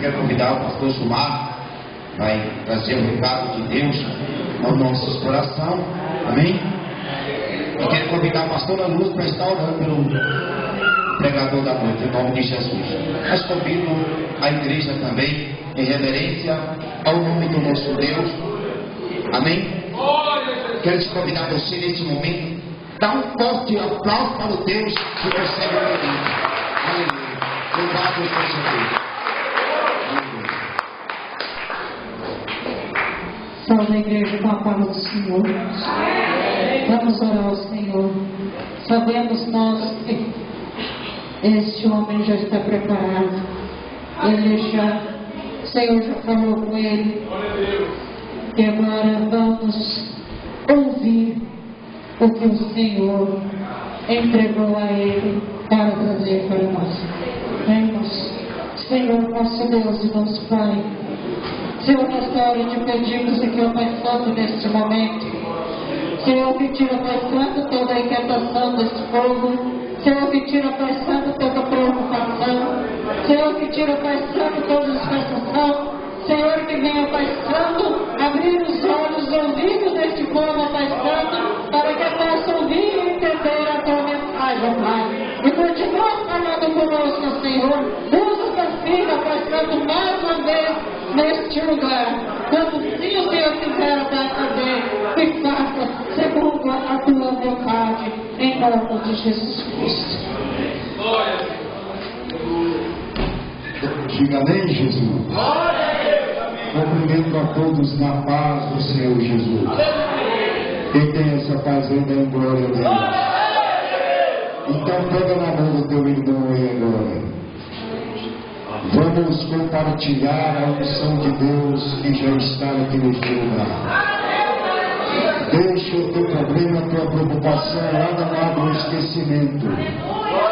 quero convidar o pastor Sumar, vai trazer o recado de Deus aos nossos corações, amém? E quero convidar a pastora Luz para estar orando pelo pregador da noite, em nome de Jesus. Mas convido a igreja também, em reverência ao nome do nosso Deus, amém? Quero te convidar você nesse momento, dá um forte aplauso para o Deus que recebe o pedido. Aleluia. Louvado seja Deus. Salve a igreja com a palavra do Senhor. Vamos orar ao Senhor. Sabemos nós que este homem já está preparado. O Senhor já falou com ele. E agora vamos ouvir o que o Senhor entregou a ele para trazer para nós. Vemos, Senhor, nosso Deus e nosso Pai. Senhor, nesta hora te pedimos aqui, ó Pai Santo, neste momento. Senhor, que tira, Pai Santo, toda a inquietação deste povo. Senhor, que tira, Pai Santo, toda a preocupação. Senhor, que tira, Pai Santo, toda a dispersação. Senhor, que venha, Pai Santo, abrir os olhos, ouvidos deste povo, ó Pai Santo, para que possa ouvir e entender a tua mensagem, ó Pai. E continua falando conosco, Senhor. Usa tua filha, Pai Santo, mais uma vez neste lugar. Quando sim o Senhor quiser, Pai, fazer, que faça segundo a tua vontade, em nome de Jesus Cristo. Diga amém, Jesus. Cumprimento a todos na paz do Senhor Jesus. Quem tem essa paz aí, dá glória a Deus. Então pega na mão do teu irmão aí agora. Vamos compartilhar a unção de Deus que já está aqui neste lugar. Deixa o teu problema, a tua preocupação lá no lado do esquecimento.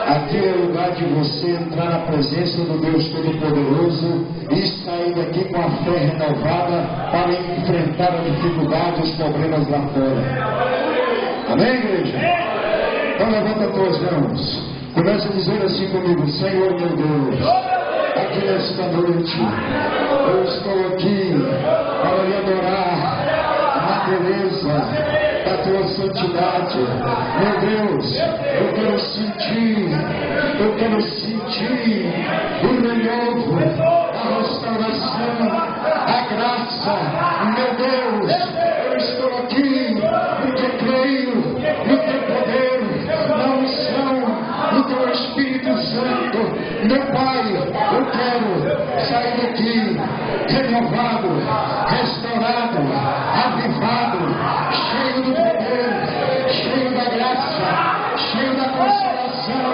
Aqui é o lugar de você entrar na presença do Deus Todo-Poderoso e sair daqui com a fé renovada para enfrentar a dificuldade e os problemas lá fora. Amém, igreja? Então levanta tuas mãos. Começa a dizer assim comigo: Senhor meu Deus, aqui nesta noite eu estou aqui para lhe adorar na beleza da tua santidade. Meu Deus, eu quero sentir o renovo, a restauração, a graça. Meu Deus, eu estou aqui porque creio no teu poder, na unção do teu Espírito Santo. Meu Pai, eu quero sair daqui renovado, restaurado, avivado, cheio do poder, cheio da graça, cheio da consolação.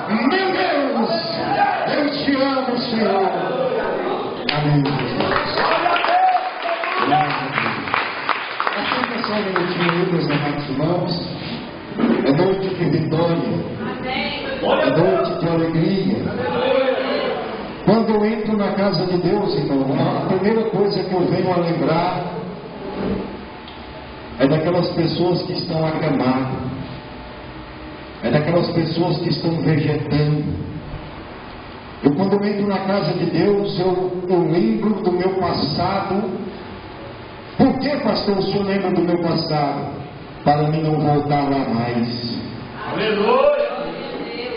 Meu Deus, eu te amo, Senhor. Amém. Assenta só um minutinho aí, meus amados irmãos. É noite de vitória, é noite de alegria. Quando eu entro na casa de Deus, irmão, a primeira coisa que eu venho a lembrar é daquelas pessoas que estão acamadas, é daquelas pessoas que estão vegetando. Eu, quando eu entro na casa de Deus, eu lembro do meu passado. Por que, pastor, o senhor lembra do meu passado? Para mim não voltar lá mais. Aleluia!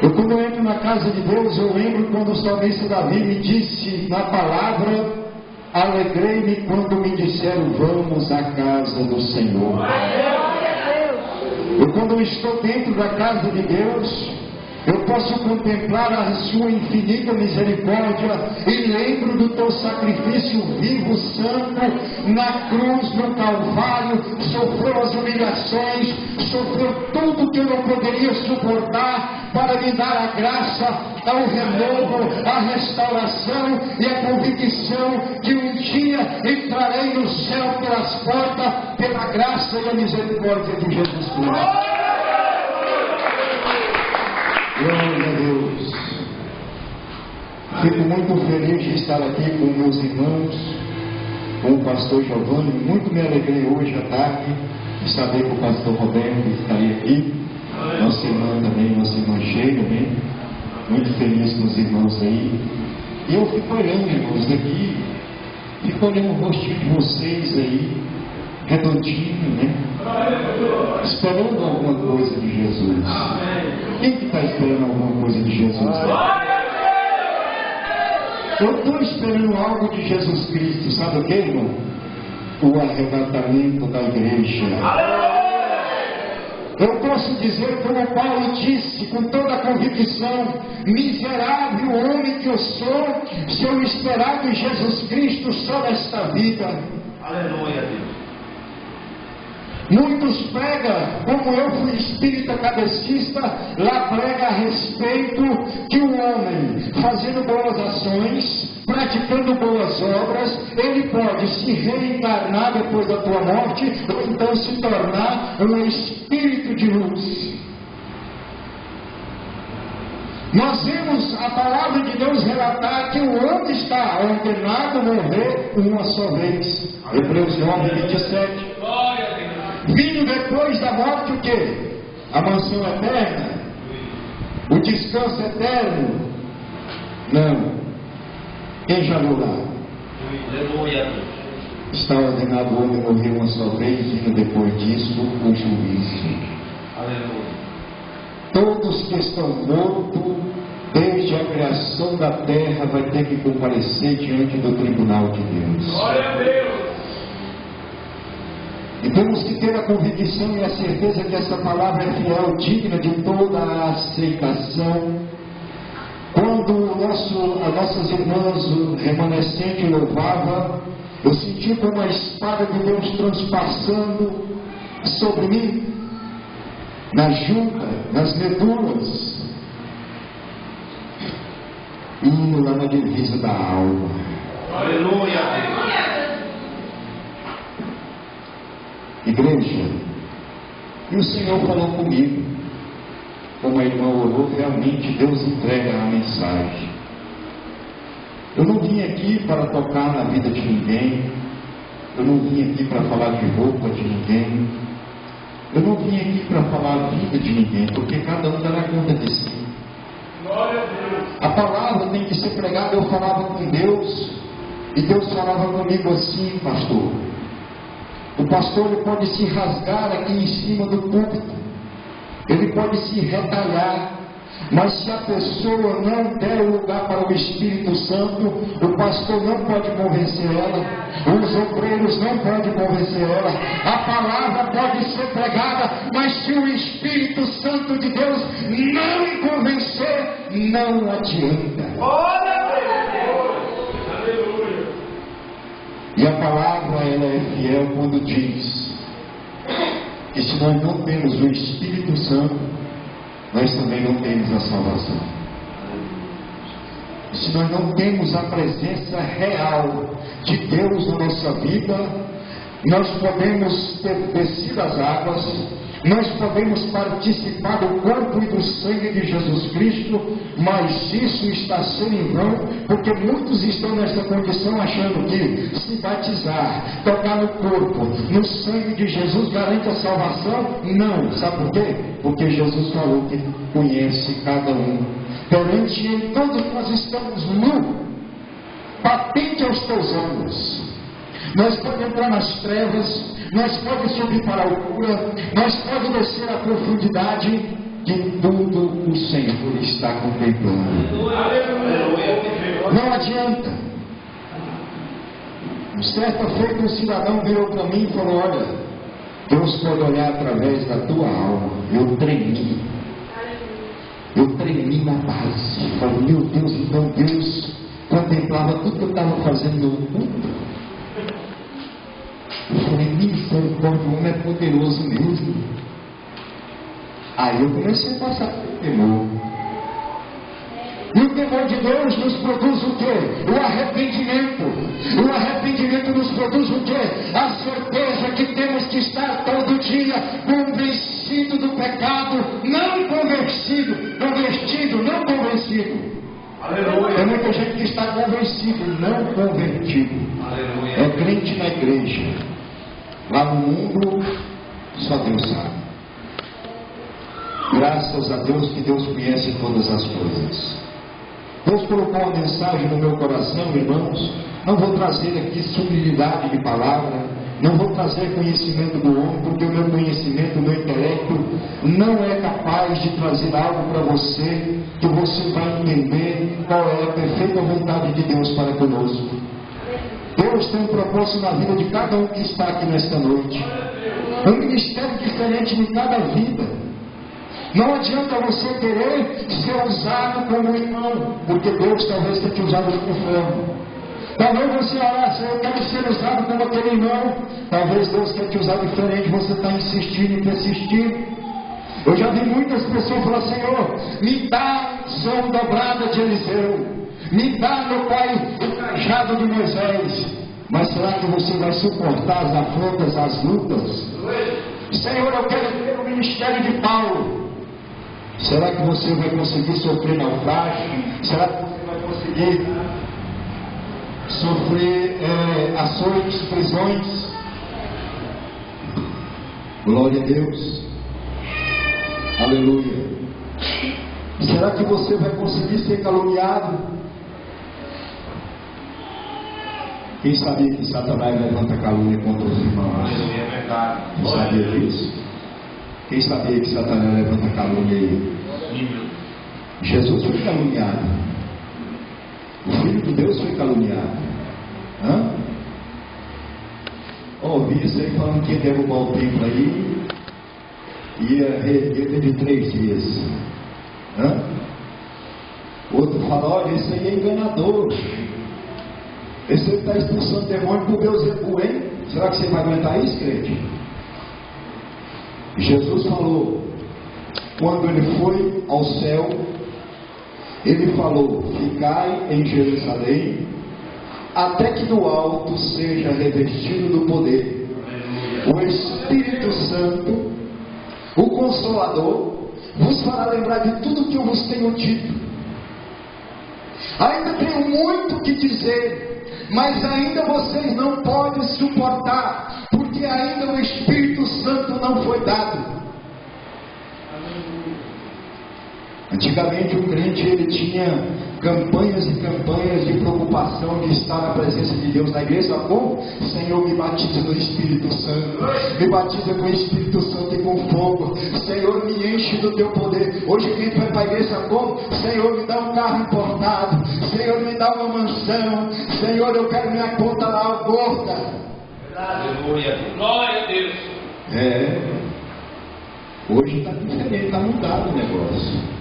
Eu, quando eu entro na casa de Deus, eu lembro quando o salmista Davi me disse na palavra: alegrei-me quando me disseram, vamos à casa do Senhor. Eu, quando eu estou dentro da casa de Deus, eu posso contemplar a sua infinita misericórdia e lembro do teu sacrifício vivo, santo, na cruz, no Calvário. Sofreu as humilhações, sofreu tudo que eu não poderia suportar para me dar a graça, ao renovo, a restauração e a convicção que um dia entrarei no céu pelas portas, pela graça e a misericórdia de Jesus Cristo. Glória a Deus. Fico muito feliz de estar aqui com meus irmãos, com o pastor Giovanni. Muito me alegrei hoje à tarde de saber que o pastor Roberto estaria aqui. Nossa irmã também, nossa irmã Sheila, bem. Muito feliz com os irmãos aí. E eu fico olhando, irmãos, daqui, fico olhando o rostinho de vocês aí, redondinho, né? Esperando alguma coisa de Jesus. Quem que está esperando alguma coisa de Jesus? Eu estou esperando algo de Jesus Cristo, sabe o que, irmão? O arrebatamento da igreja. Eu posso dizer, como Paulo disse, com toda a convicção: miserável homem que eu sou, se eu esperar de Jesus Cristo só nesta vida. Aleluia, Deus. Muitos pregam, como eu fui espírita cadecista, lá prega a respeito que o homem, fazendo boas ações, praticando boas obras, ele pode se reencarnar depois da tua morte, ou então se tornar um espírito de luz. Nós vemos a palavra de Deus relatar que o homem está ordenado a morrer uma só vez. Hebreus 9, 27. Vindo depois da morte o quê? A mansão eterna? O descanso eterno? Não. Quem já viu lá? Está ordenado o homem morrer uma só vez, vindo depois disso o juízo. Todos que estão mortos, desde a criação da terra, vai ter que comparecer diante do tribunal de Deus. Glória a Deus! E temos que ter a convicção e a certeza que essa palavra é fiel, digna de toda a aceitação. Quando as nossas irmãs remanescentes louvavam, eu senti como a espada de Deus transpassando sobre mim, na junta, nas medulas, indo lá na divisa da alma. Aleluia! Igreja, e o Senhor falou comigo, como a irmã orou, realmente Deus entrega a mensagem. Eu não vim aqui para tocar na vida de ninguém, eu não vim aqui para falar de roupa de ninguém, eu não vim aqui para falar a vida de ninguém, porque cada um dará conta de si. A palavra tem que ser pregada. Eu falava com Deus, e Deus falava comigo assim: pastor, o pastor ele pode se rasgar aqui em cima do púlpito, ele pode se retalhar, mas se a pessoa não der lugar para o Espírito Santo, o pastor não pode convencer ela, os obreiros não podem convencer ela. A palavra pode ser pregada, mas se o Espírito Santo de Deus não convencer, não adianta. E a palavra ela é fiel quando diz que se nós não temos o Espírito Santo, nós também não temos a salvação. Se nós não temos a presença real de Deus na nossa vida, nós podemos ter descido as águas, nós podemos participar do corpo e do sangue de Jesus Cristo, mas isso está sendo em vão, porque muitos estão nessa condição achando que se batizar, tocar no corpo, no sangue de Jesus garante a salvação. Não, sabe por quê? Porque Jesus falou que conhece cada um. Perante Ele todos nós estamos nus, patente aos teus olhos. Nós podemos entrar nas trevas, nós podemos subir para a altura, nós podemos descer à profundidade, de tudo o Senhor está contemplando. Não adianta. Certa feita um cidadão virou para mim e falou: olha, Deus pode olhar através da tua alma. Eu tremi na base. Falei: meu Deus, então Deus contemplava tudo que eu estava fazendo no mundo. Eu falei: misericórdia, o homem é poderoso mesmo. Aí eu comecei a passar pelo temor. E o temor de Deus nos produz o quê? O arrependimento. O arrependimento nos produz o quê? A certeza que temos que estar todo dia convencido do pecado, não convertido, não convencido. Aleluia. Tem muita gente que está convencido, não convertido. Aleluia. É crente na igreja. Lá no mundo, só Deus sabe. Graças a Deus que Deus conhece todas as coisas. Deus colocou uma mensagem no meu coração, irmãos. Não vou trazer aqui sublimidade de palavra, não vou trazer conhecimento do homem, porque o meu conhecimento, o meu intelecto não é capaz de trazer algo para você que você vai entender qual é a perfeita vontade de Deus para conosco. Deus tem um propósito na vida de cada um que está aqui nesta noite. Um ministério diferente em cada vida. Não adianta você querer ser usado como irmão, porque Deus talvez tenha te usado de outra forma. Talvez você olhasse, eu quero ser usado como aquele irmão. Talvez Deus quer te usar diferente, você está insistindo e persistindo. Eu já vi muitas pessoas falar: Senhor, me dá a unção dobrada de Eliseu, me dá, meu Pai, o cajado de Moisés. Mas será que você vai suportar as afrontas, as lutas? Senhor, eu quero ter o ministério de Paulo. Será que você vai conseguir sofrer naufrágio? Será que você vai conseguir sofrer açoites, prisões? Glória a Deus. Aleluia. Será que você vai conseguir ser caluniado? Quem sabia que Satanás levanta calúnia contra os irmãos? É verdade. Quem sabia disso? Quem sabia que Satanás levanta calúnia aí? Jesus foi caluniado. O Filho de Deus foi caluniado. Ouvi isso aí falando que ia derrubar o templo aí, ia reerguer de 3 dias. Outro fala: olha, esse aí é enganador. Esse aí está expulsando demônio por Beelzebul, hein? Será que você vai aguentar isso, crente? Jesus falou, quando ele foi ao céu, ele falou: ficai em Jerusalém, até que do alto seja revestido do poder o Espírito Santo, o Consolador, vos fará lembrar de tudo que eu vos tenho dito. Ainda tenho muito que dizer, mas ainda vocês não podem suportar, porque ainda o Espírito Santo não foi dado. Antigamente o crente ele tinha campanhas e campanhas de preocupação de estar na presença de Deus na igreja. Como? Senhor, me batiza no Espírito Santo, me batiza com o Espírito Santo e com fogo. Senhor, me enche do teu poder. Hoje quem vai para a igreja como? Senhor, me dá um carro importado, Senhor, me dá uma mansão, Senhor, eu quero minha conta lá gorda. Aleluia, glória a Deus. Hoje está diferente, está mudado o negócio.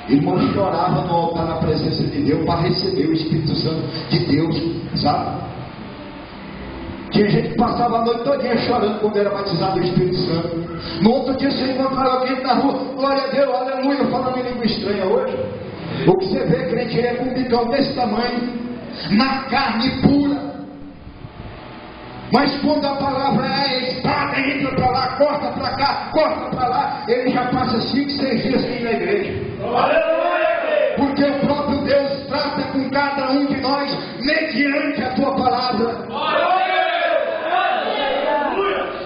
Irmão chorava no altar na presença de Deus para receber o Espírito Santo de Deus, sabe? Tinha gente que passava a noite todinha chorando quando era batizado do Espírito Santo. No outro dia você encontrava alguém na rua: glória a Deus, aleluia, falando em língua estranha. Hoje o que você vê, crente, é com um bicão desse tamanho, na carne pura. Mas quando a palavra é espada, entra para lá, corta para cá, corta para lá, ele já passa 5, 6 dias sem ir na igreja. Porque o próprio Deus trata com cada um de nós mediante a tua palavra.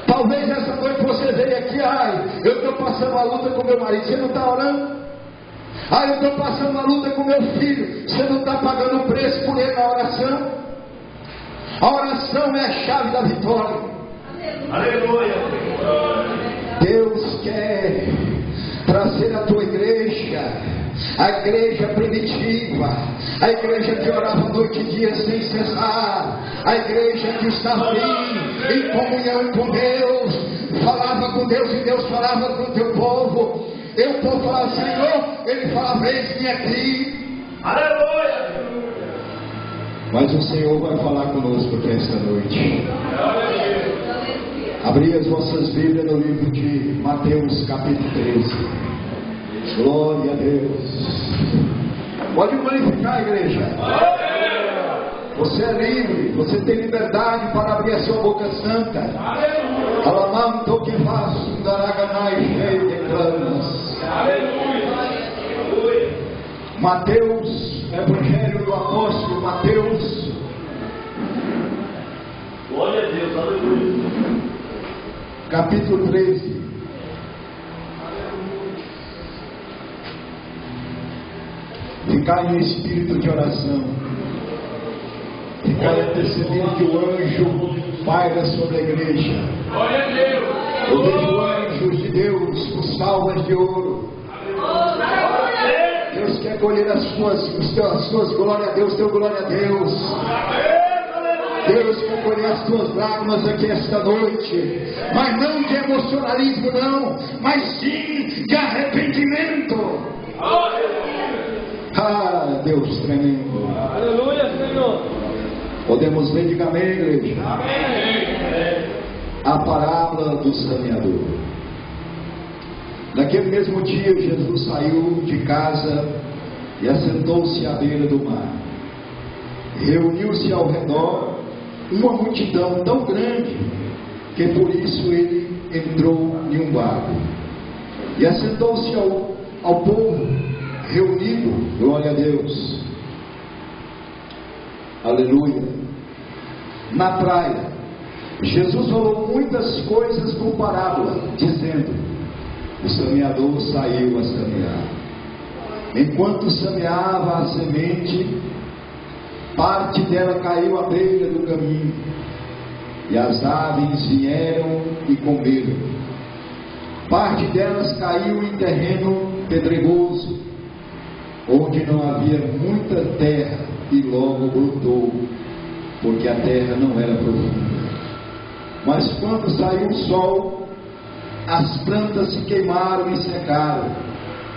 Talvez essa noite você veja aqui: eu estou passando uma luta com meu marido, você não está orando? Eu estou passando uma luta com meu filho, você não está pagando o preço por ele na oração? A oração é a chave da vitória. Aleluia. Deus quer trazer a tua igreja, a igreja primitiva, a igreja que orava noite e dia sem cessar, a igreja que estava ali em comunhão com Deus, falava com Deus e Deus falava com o teu povo. Eu povo falava: Senhor, ele falava: eis-me aqui. Aleluia. Mas o Senhor vai falar conosco aqui esta noite. Abri as vossas Bíblias no livro de Mateus capítulo 13. Glória a Deus. Pode glorificar, igreja. Você é livre, você tem liberdade para abrir a sua boca santa. Alamanto que faço, daraganai cheio de canas. Mateus, Evangelho do Apóstolo Mateus. Glória a Deus, aleluia. Capítulo 13. Ficai em espírito de oração. Ficai antecedendo que o anjo paira sobre a igreja. Glória a Deus. Eu vejo anjos de Deus com salvas de ouro. Deus quer colher as suas glórias a Deus, teu glória a Deus. Deus quer colher as tuas lágrimas aqui esta noite, mas não de emocionalismo não, mas sim de arrependimento. Ah, Deus tremendo. Aleluia, Senhor. Podemos ver, diga amém, igreja. Amém. A parábola do semeador. Naquele mesmo dia, Jesus saiu de casa e assentou-se à beira do mar. Reuniu-se ao redor uma multidão tão grande que por isso ele entrou em um barco e assentou-se ao povo reunido. Glória a Deus, aleluia. Na praia, Jesus falou muitas coisas por parábola, dizendo: o semeador saiu a semear. Enquanto semeava a semente, parte dela caiu à beira do caminho, e as aves vieram e comeram. Parte delas caiu em terreno pedregoso, onde não havia muita terra, e logo brotou, porque a terra não era profunda. Mas quando saiu o sol, as plantas se queimaram e secaram,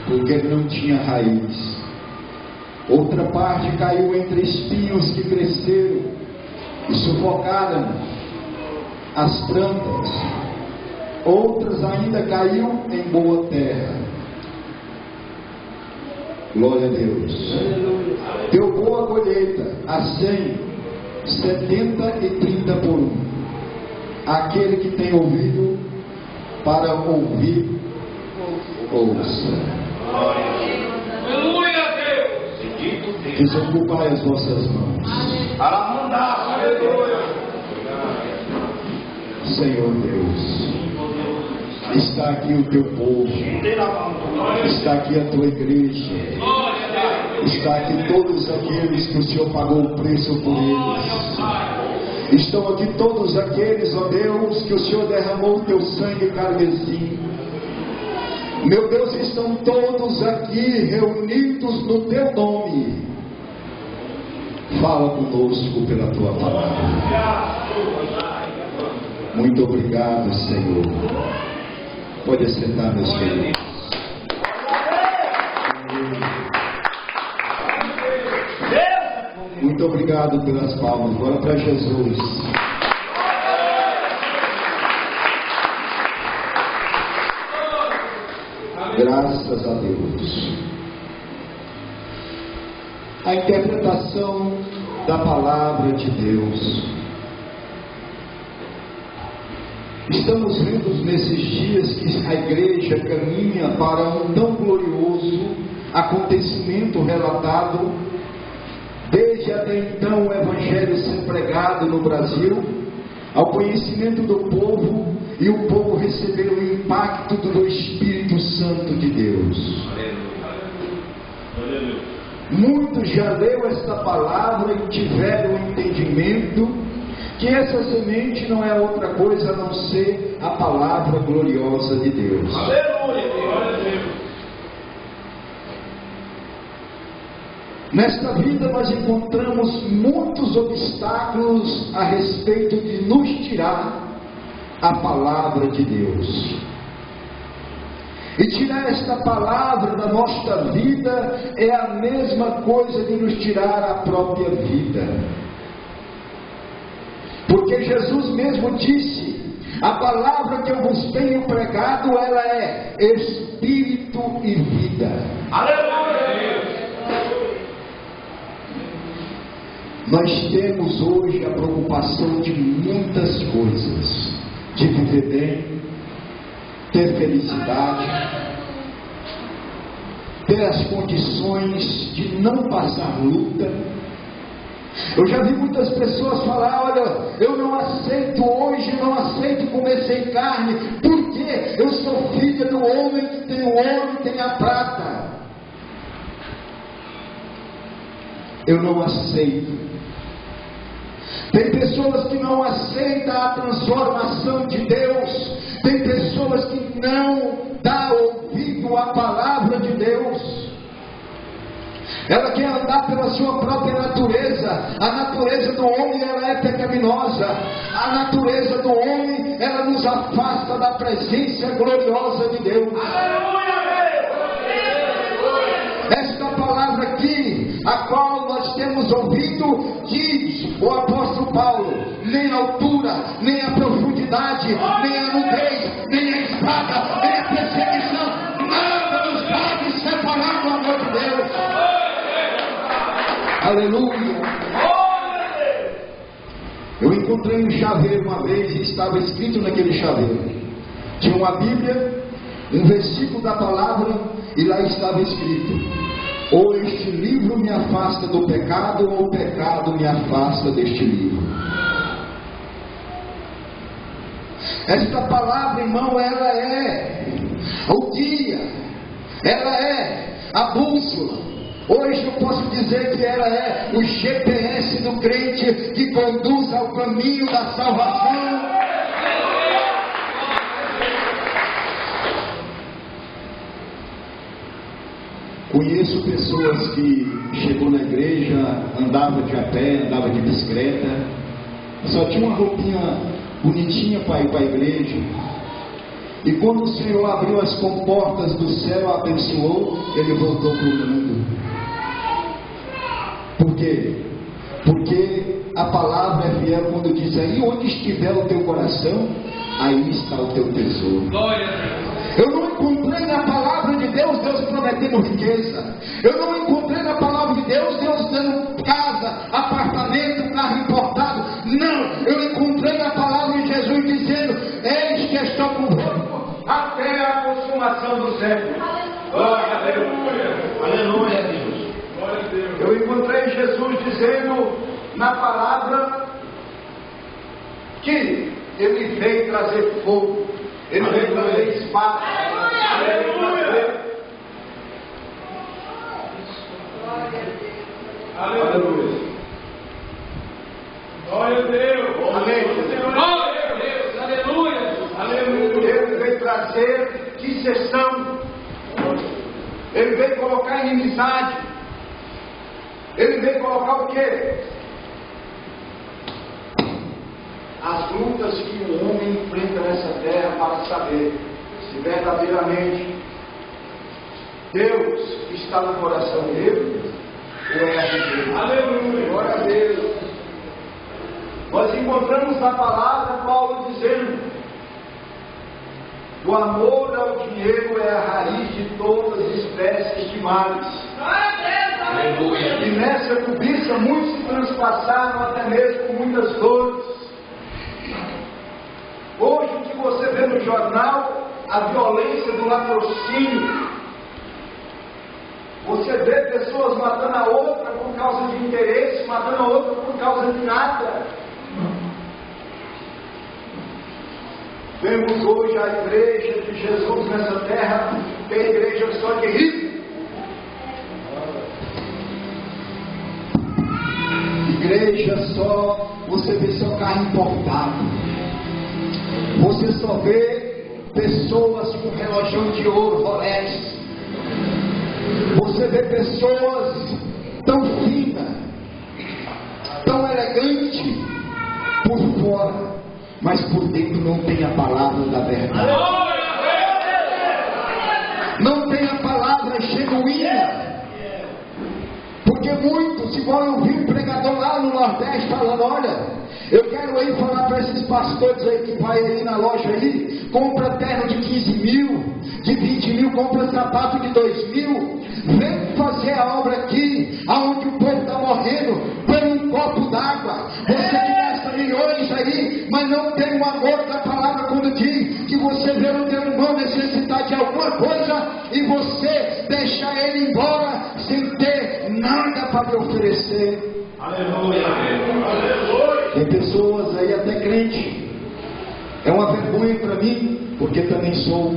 porque não tinha raiz. Outra parte caiu entre espinhos que cresceram e sufocaram as plantas. Outras ainda caiu em boa terra. Glória a Deus. Deu boa colheita, a 100, 70 e 30 por um. Aquele que tem ouvido para ouvir, ouça. Aleluia, Deus. Desocupai as vossas mãos. Aleluia. Senhor Deus, está aqui o teu povo, está aqui a tua igreja, está aqui todos aqueles que o Senhor pagou o preço por eles. Estão aqui todos aqueles, ó Deus, que o Senhor derramou o teu sangue carmesim. Meu Deus, estão todos aqui reunidos no teu nome. Fala conosco pela tua palavra. Muito obrigado, Senhor. Pode sentar, meus filhos. Muito obrigado pelas palmas. Glória para Jesus. Graças a Deus. A interpretação da palavra de Deus. Estamos vendo nesses dias que a igreja caminha para um tão glorioso acontecimento relatado desde até então o evangelho ser pregado no Brasil, ao conhecimento do povo, e o povo recebeu o impacto do Espírito Santo de Deus. Muitos já leram esta palavra e tiveram o entendimento que essa semente não é outra coisa a não ser a palavra gloriosa de Deus. Nesta vida nós encontramos muitos obstáculos a respeito de nos tirar a palavra de Deus. E tirar esta palavra da nossa vida é a mesma coisa de nos tirar a própria vida. Porque Jesus mesmo disse: a palavra que eu vos tenho pregado, ela é espírito e vida. Aleluia! Nós temos hoje a preocupação de muitas coisas: de viver bem, ter felicidade, ter as condições de não passar luta. Eu já vi muitas pessoas falar: olha, eu não aceito hoje, não aceito comer sem carne, porque eu sou filha do homem que tem o ouro e tem a prata. eu não aceito. Tem pessoas que não aceitam a transformação de Deus. Tem pessoas que não dão ouvido à palavra de Deus. Ela quer andar pela sua própria natureza. A natureza do homem, ela é pecaminosa. A natureza do homem, ela nos afasta da presença gloriosa de Deus. Esta palavra aqui, a qual nós temos ouvido, diz o apóstolo Paulo: nem a altura, nem a profundidade, nem a nudez, nem a espada, nem a perseguição, nada nos pode separar do amor de Deus. Aleluia. Eu encontrei um chaveiro uma vez e estava escrito naquele chaveiro, tinha uma Bíblia, um versículo da palavra, e lá estava escrito: ou este livro me afasta do pecado, ou o pecado me afasta deste livro. Esta palavra, irmão, ela é o guia, ela é a bússola. Hoje eu posso dizer que ela é o GPS do crente, que conduz ao caminho da salvação. Conheço pessoas que chegou na igreja, andava de a pé, andava de bicicleta, só tinha uma roupinha bonitinha para ir para a igreja. E quando o Senhor abriu as comportas do céu, abençoou, ele voltou para o mundo. Por quê? Porque a palavra é fiel quando diz: aí onde estiver o teu coração, aí está o teu tesouro. Eu não encontrei na palavra de Deus, Deus prometendo riqueza. Eu não encontrei na palavra de Deus, Deus dando casa, apartamento, carro importado. Não, eu encontrei na palavra de Jesus dizendo: eis que estou convosco até a consumação do século. Glória a Deus. Aleluia a Deus. Eu encontrei Jesus dizendo na palavra que ele veio trazer fogo, ele veio trazer espada, ele veio trazer... Aleluia. Glória a Deus. Amém. Glória a Deus. Aleluia. Aleluia. Ele veio trazer dissensão. Ele veio colocar inimizade. Ele veio colocar o quê? As lutas que o homem enfrenta nessa terra, para saber se verdadeiramente Deus está no coração dele ou é a gente. Aleluia. Glória a Deus. Nós encontramos na palavra Paulo dizendo: o amor ao dinheiro é a raiz de todas as espécies de males. Aleluia. E nessa cobiça muitos se transpassaram até mesmo com muitas dores. Hoje o que você vê no jornal, a violência do latrocínio. Você vê pessoas matando a outra por causa de interesse, matando a outra por causa de nada. Vemos hoje a igreja de Jesus nessa terra, tem igreja só de rico. Igreja só, você vê só carro importado. Você só vê pessoas com relógio de ouro, Rolex. Você vê pessoas tão finas, tão elegantes por fora, mas por dentro não tem a palavra da verdade. Não tem a palavra genuína. Porque muitos se vão ouvir um pregador lá no Nordeste falando: olha, eu quero aí falar para esses pastores aí que vai aí na loja aí, compra terno de 15 mil, de 20 mil, compra sapato de 2 mil, vem fazer a obra aqui, aonde o povo está morrendo, por um copo d'água. Você que gasta milhões aí, mas não tem o amor da palavra quando diz que você vê o teu irmão necessitar de alguma coisa e você deixa ele embora sem ter nada para lhe oferecer. Aleluia. Tem pessoas aí, até crente, é uma vergonha para mim, porque também sou,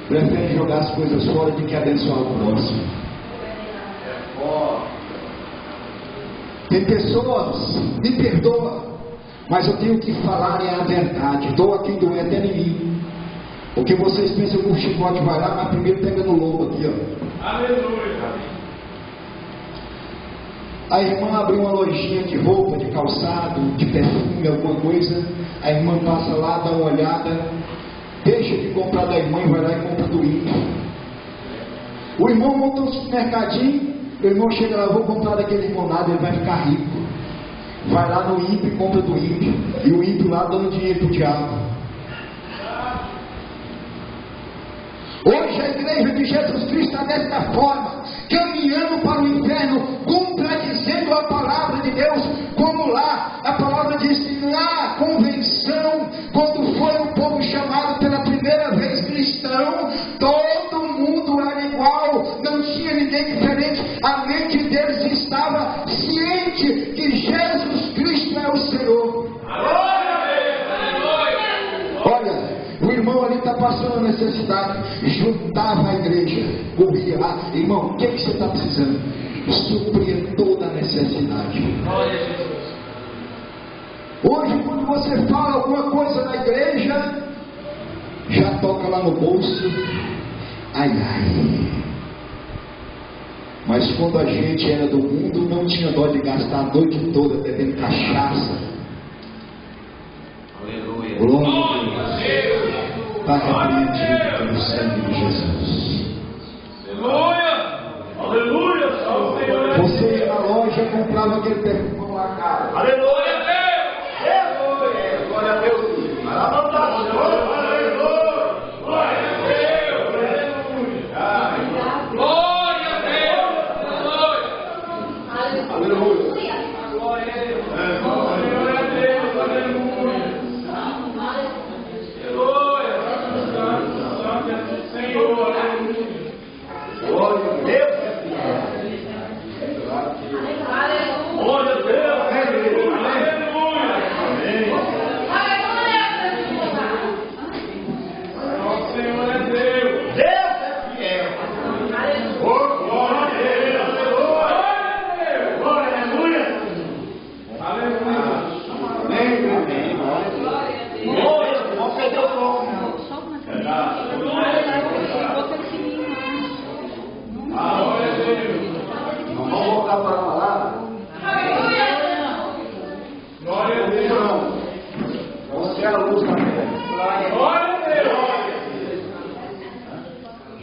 prefere jogar as coisas fora do que abençoar o próximo. Tem pessoas, me perdoa, mas eu tenho que falar a verdade. Doa quem doer até em mim. Porque vocês pensam que o chicote vai lá, mas primeiro pega no lombo aqui, ó. Aleluia. A irmã abriu uma lojinha de roupa, de calçado, de perfume, alguma coisa. A irmã passa lá, dá uma olhada, deixa de comprar da irmã e vai lá e compra do ímpio. O irmão montou um supermercadinho, o irmão chega lá, vou comprar daquele limonado, ele vai ficar rico. Vai lá no ímpio e compra do ímpio. E o ímpio lá dando dinheiro pro diabo. Hoje a igreja de Jesus Cristo está desta forma, caminhando para o inferno, contradizendo a palavra de Deus, como lá, a palavra diz, na convenção, quando foi o povo chamado pela primeira vez cristão, todo mundo era igual, não tinha ninguém diferente, a mente deles estava ciente que Jesus Cristo é o Senhor. Olha, o irmão ali está passando necessidade, juntava a igreja, corria lá, irmão, o que você está precisando? Suprir toda a necessidade. Hoje, quando você fala alguma coisa na igreja, já toca lá no bolso, ai ai. Mas quando a gente era do mundo, não tinha dó de gastar a noite toda bebendo cachaça. Aleluia. Glória a Deus. Está repreendido pelo sangue de Jesus. Aleluia. Aleluia. Você ia na loja e comprava aquele perfume lá, cara. Aleluia. Glória a Deus.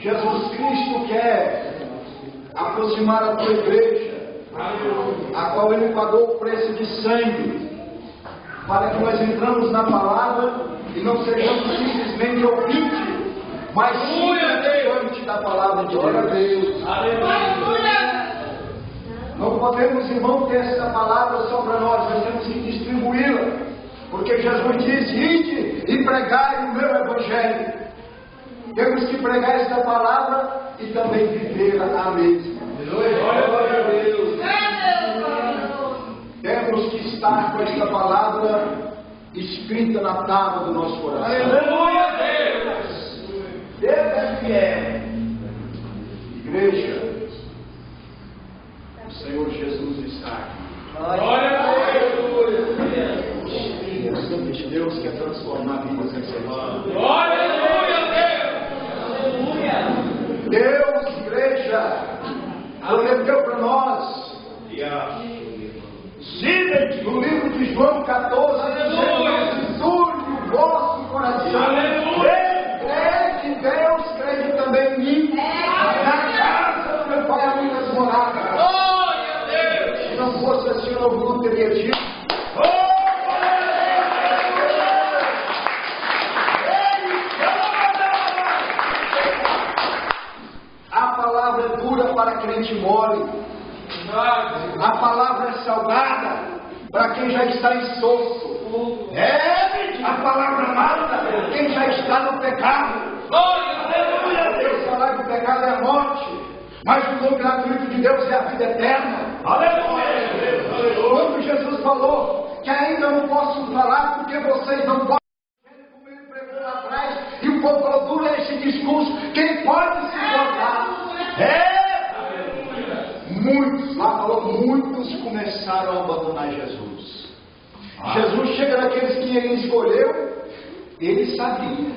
Jesus Cristo quer aproximar a tua igreja, a qual Ele pagou o preço de sangue, para que nós entramos na palavra e não sejamos simplesmente ouvintes, mas simplesmente da palavra de Deus. Não podemos, irmão, ter essa palavra só para nós temos que distribuí-la, porque Jesus disse, ide e pregai o meu evangelho. Temos que pregar esta palavra e também viver a mesma. Glória a Deus. Temos que estar com esta palavra escrita na tábua do nosso coração. Aleluia a Deus. Deus é fiel. Igreja, o Senhor Jesus está aqui. Glória a Deus. O Santo de Deus quer transformar vidas em semana. Glória a Deus. Deus, igreja, prometeu para nós, no livro de João 14, dizendo, o vosso coração. Crede em Deus, crede também em mim. Na casa do meu Pai há muitas moradas. Se não fosse assim, eu não teria dito. Para crente mole, a palavra é salgada para quem já está insosso, a palavra mata quem já está no pecado. Deus falar que o pecado é a morte, mas o dom gratuito de Deus é a vida eterna. Quando Jesus falou que ainda não posso falar porque vocês não podem, como ele pregou lá atrás, e o povo falou, dura esse discurso, quem pode se importar? Muitos, lá falou muitos começaram a abandonar Jesus. Jesus chega naqueles que ele escolheu, ele sabia.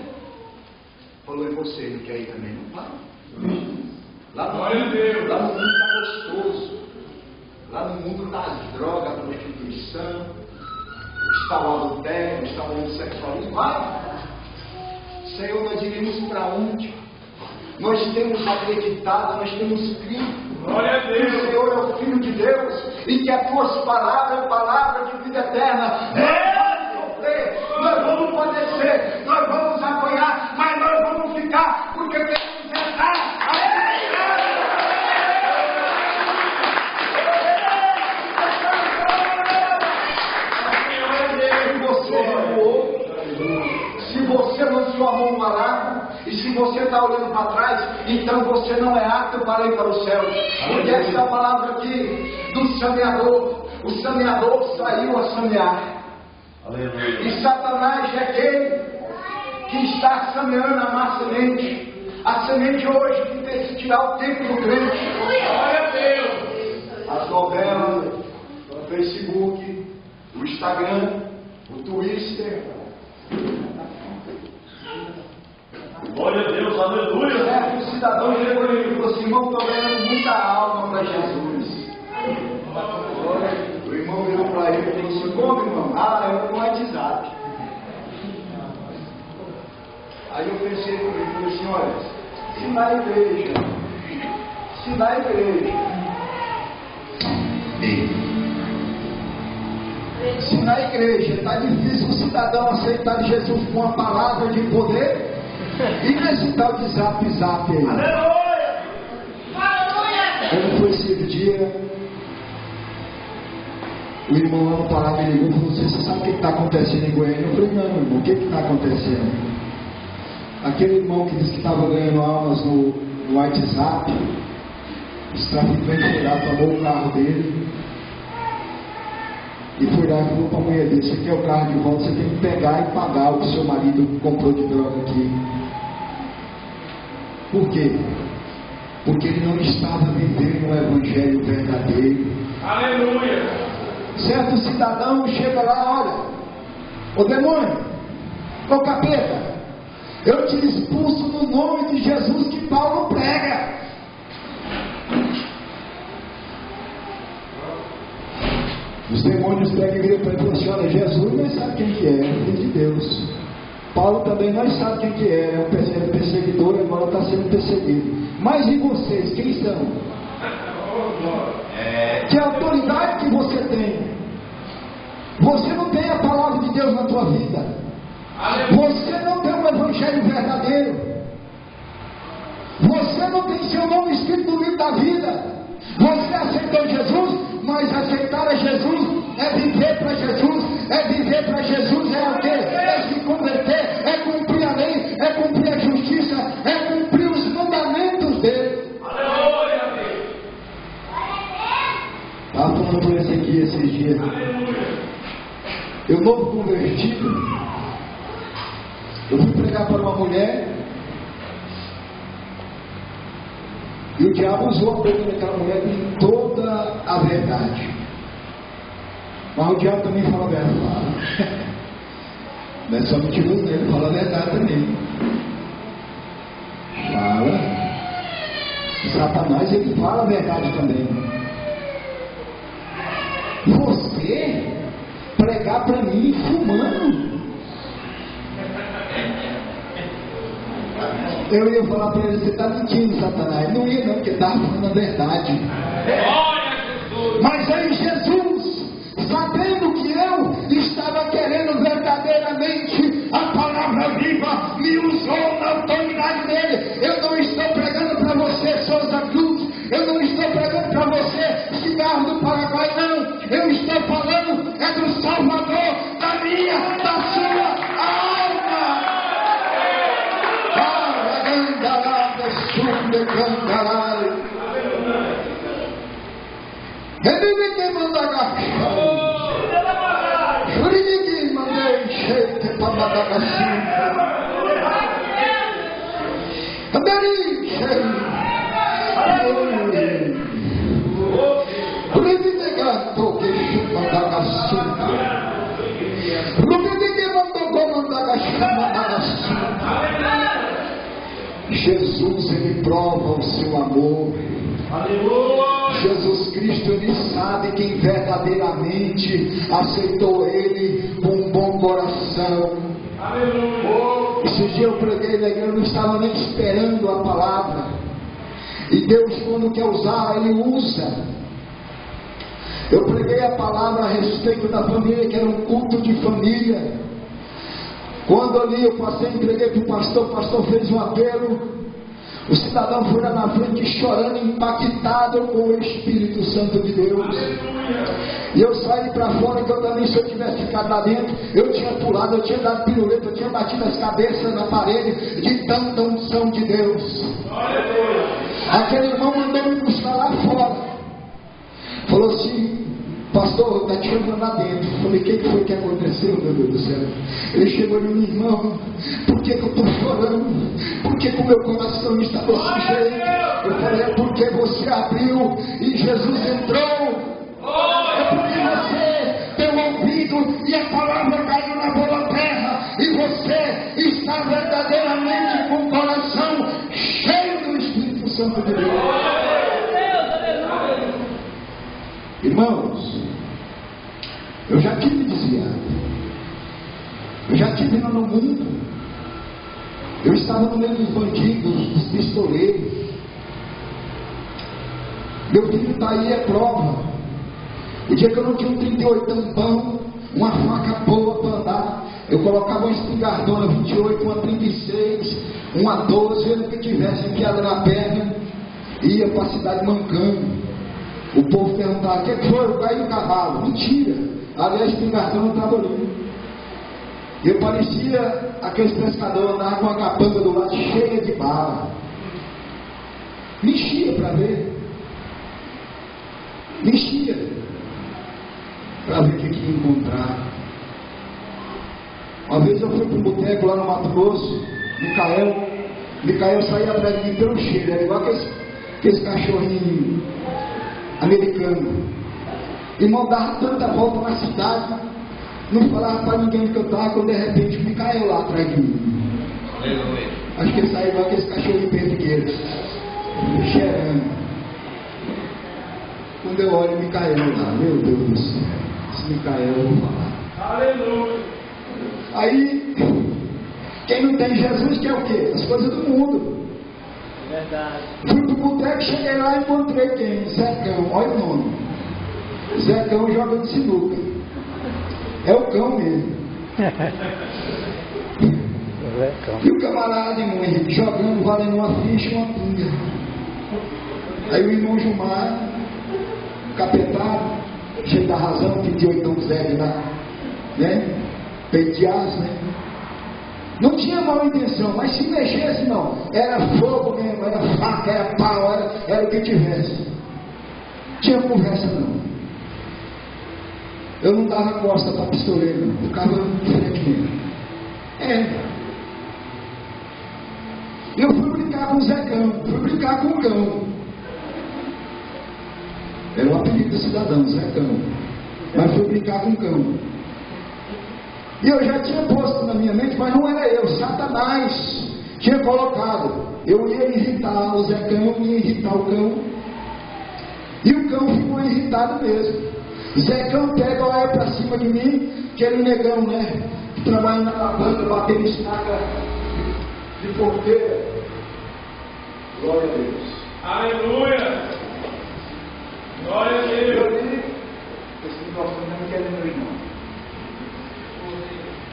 Falou: e você não quer ir também? Não vai. Lá no mundo está gostoso. Lá no mundo está as drogas, a prostituição, está o adultério, está o homossexualismo. Vai! Senhor, nós iremos para onde? Nós temos acreditado, nós temos crido. Glória a Deus. Que o Senhor é o Filho de Deus e que a tua palavra é a palavra de vida eterna. Nós vamos sofrer, nós vamos padecer, nós vamos apanhar, mas nós vamos ficar, porque queremos entrar. Se você lançou a mão no arado, e se você está olhando para trás, então você não é apto para ir para o céu. Porque essa é a palavra aqui do semeador. O semeador saiu a semear. Aleluia. E Satanás é aquele que está semeando a má semente. A semente hoje que tem que tirar o tempo do crente. Glória a Deus. As novelas, o Facebook, o Instagram, o Twitter. Glória a Deus, aleluia. O cidadão chegou e falou assim: irmão, estou ganhando muita alma para Jesus. O irmão virou para ele e falou assim: como, irmão? Ah, eu no WhatsApp. Aí eu pensei comigo e falei assim: olha, se na igreja, se na igreja está difícil o cidadão aceitar Jesus com uma palavra de poder, e nesse tal de zap aí. Aleluia. Quando foi esse dia, o irmão lá no Pará me ligou e falou: você sabe o que está acontecendo em Goiânia? Eu falei: não, irmão, o que está acontecendo? Aquele irmão que disse que estava ganhando almas no WhatsApp, os traficantes foram, tomou o carro dele e foi lá e falou para a mulher dele: você quer o carro de volta, você tem que pegar e pagar o que seu marido comprou de droga aqui. Por quê? Porque ele não estava vivendo o evangelho verdadeiro. Aleluia. Certo cidadão chega lá: olha, ô demônio, ô capeta, eu te expulso no nome de Jesus que Paulo prega. Os demônios pegam e viram para ele e falam assim: olha, Jesus nós sabe quem que é filho de Deus. Paulo também nós sabe quem que é um perseguidor e agora está sendo perseguido. Mas e vocês, quem são? Que autoridade que você tem? Você não tem a palavra de Deus na tua vida. Você não tem um evangelho verdadeiro. Você não tem seu nome escrito no livro da vida. Você aceitou Jesus, mas aceitar a Jesus é viver para Jesus. É viver para Jesus é o quê? É se converter, é cumprir a lei, é cumprir a justiça, é cumprir os mandamentos dele. Aleluia. Estava falando por esse aqui esses dias. Eu novo convertido, eu fui pregar para uma mulher e o diabo usou a boca daquela mulher com toda a verdade. Mas o diabo também fala a verdade. Não é só mentiroso, né? Ele fala a verdade também. Fala. Satanás, ele fala a verdade também. Você pregar para mim fumando. Eu ia falar para ele: você está mentindo, Satanás. Não ia não, porque estava falando a verdade. Mas aí Jesus, sabendo que eu estava querendo verdadeiramente a palavra viva, me usou na autoridade dele. Eu não estou pregando para você Souza Cruz, eu não estou pregando para você cigarro do Paraguai, não. Eu estou falando é do Salvador, da minha, da sua alma. Ele que manda agachar. Jurigi mandei cheio para mandar agachar. Andei cheio. Jurigi Jesus, ele prova o seu amor. Jesus Cristo, ele sabe quem verdadeiramente aceitou ele com um bom coração. Esse dia eu preguei na igreja, eu não estava nem esperando a palavra. E Deus, quando quer usar, ele usa. Eu preguei a palavra a respeito da família, que era um culto de família. Quando ali eu passei, entreguei para o pastor fez um apelo. O cidadão foi lá na frente chorando, impactado com o Espírito Santo de Deus. E eu saí para fora, que eu também, se eu tivesse ficado lá dentro, eu tinha pulado, eu tinha dado piruleta, eu tinha batido as cabeças na parede, de tanta unção de Deus. Aquele irmão mandou me buscar lá fora. Falou assim: pastor, está te chamando lá dentro. Eu falei: o que foi que aconteceu, meu Deus do céu? Ele chegou e disse: irmão, por que eu estou chorando? Por que o meu coração está desse jeito? Eu falei: é porque você abriu e Jesus entrou. É porque você tem ouvido e a palavra caiu na boa terra, e você está verdadeiramente com o coração cheio do Espírito Santo de Deus. Irmãos, eu já tive desviado, eu já tive lá no mundo, eu estava no meio dos bandidos, dos pistoleiros. Meu filho está aí, é prova. O dia que eu não tinha um 38 bom, uma faca boa para andar, eu colocava uma espingardona 28, uma 36, uma 12, eu que tivesse enfiada na perna, ia para a cidade mancando. O povo perguntava: o que foi? Eu caí no cavalo. Mentira, ali a espingardona estava ali. Eu parecia aqueles pescadores andavam com a capanga do lado cheia de bala. Me enchia para ver. Me enchia para ver o que ia encontrar. Uma vez eu fui para um boteco lá no Mato Grosso. Micael saía atrás de mim pelo cheiro. Era igual aqueles cachorrinhos americanos. Irmão, dava tanta volta na cidade, não falava para ninguém que eu estava, quando de repente o Micael lá atrás de mim. Acho que ele saiu igual aqueles cachorrinhos perdigueiros, cheirando. Quando eu olho o Micael lá, meu Deus do céu, esse Micael eu vou falar. Aleluia. Aí, quem não tem Jesus quer o quê? As coisas do mundo. Verdade. Fui pro boteco, cheguei lá e encontrei quem? Zecão, olha o nome. Zecão joga de sinuca. É o cão mesmo. E o camarada, irmão Henrique, jogando, valendo uma ficha e uma pinga. Aí o irmão Gilmar, capetado, cheio da razão, 28 velho lá, né? Peito de aço, né? Não tinha mal intenção, mas se mexesse, não, era fogo mesmo, era faca, era pau, era o que tivesse. Tinha conversa não. Eu não dava costa para pistoleiro, não. Ficava de frente mesmo. Eu fui brincar com o Zecão, fui brincar com o cão. Era o apelido do cidadão, Zecão. Mas fui brincar com o cão. E eu já tinha posto na minha mente, mas não era eu, Satanás tinha colocado. Eu ia irritar o Zecão, ia irritar o cão. E o cão ficou irritado mesmo. Zecão pega, olha para cima de mim, aquele negão, né? Que trabalha na banca, batendo estaca de porteira. Glória a Deus. Aleluia. Glória a Deus. Esse microfone não quer meu irmão.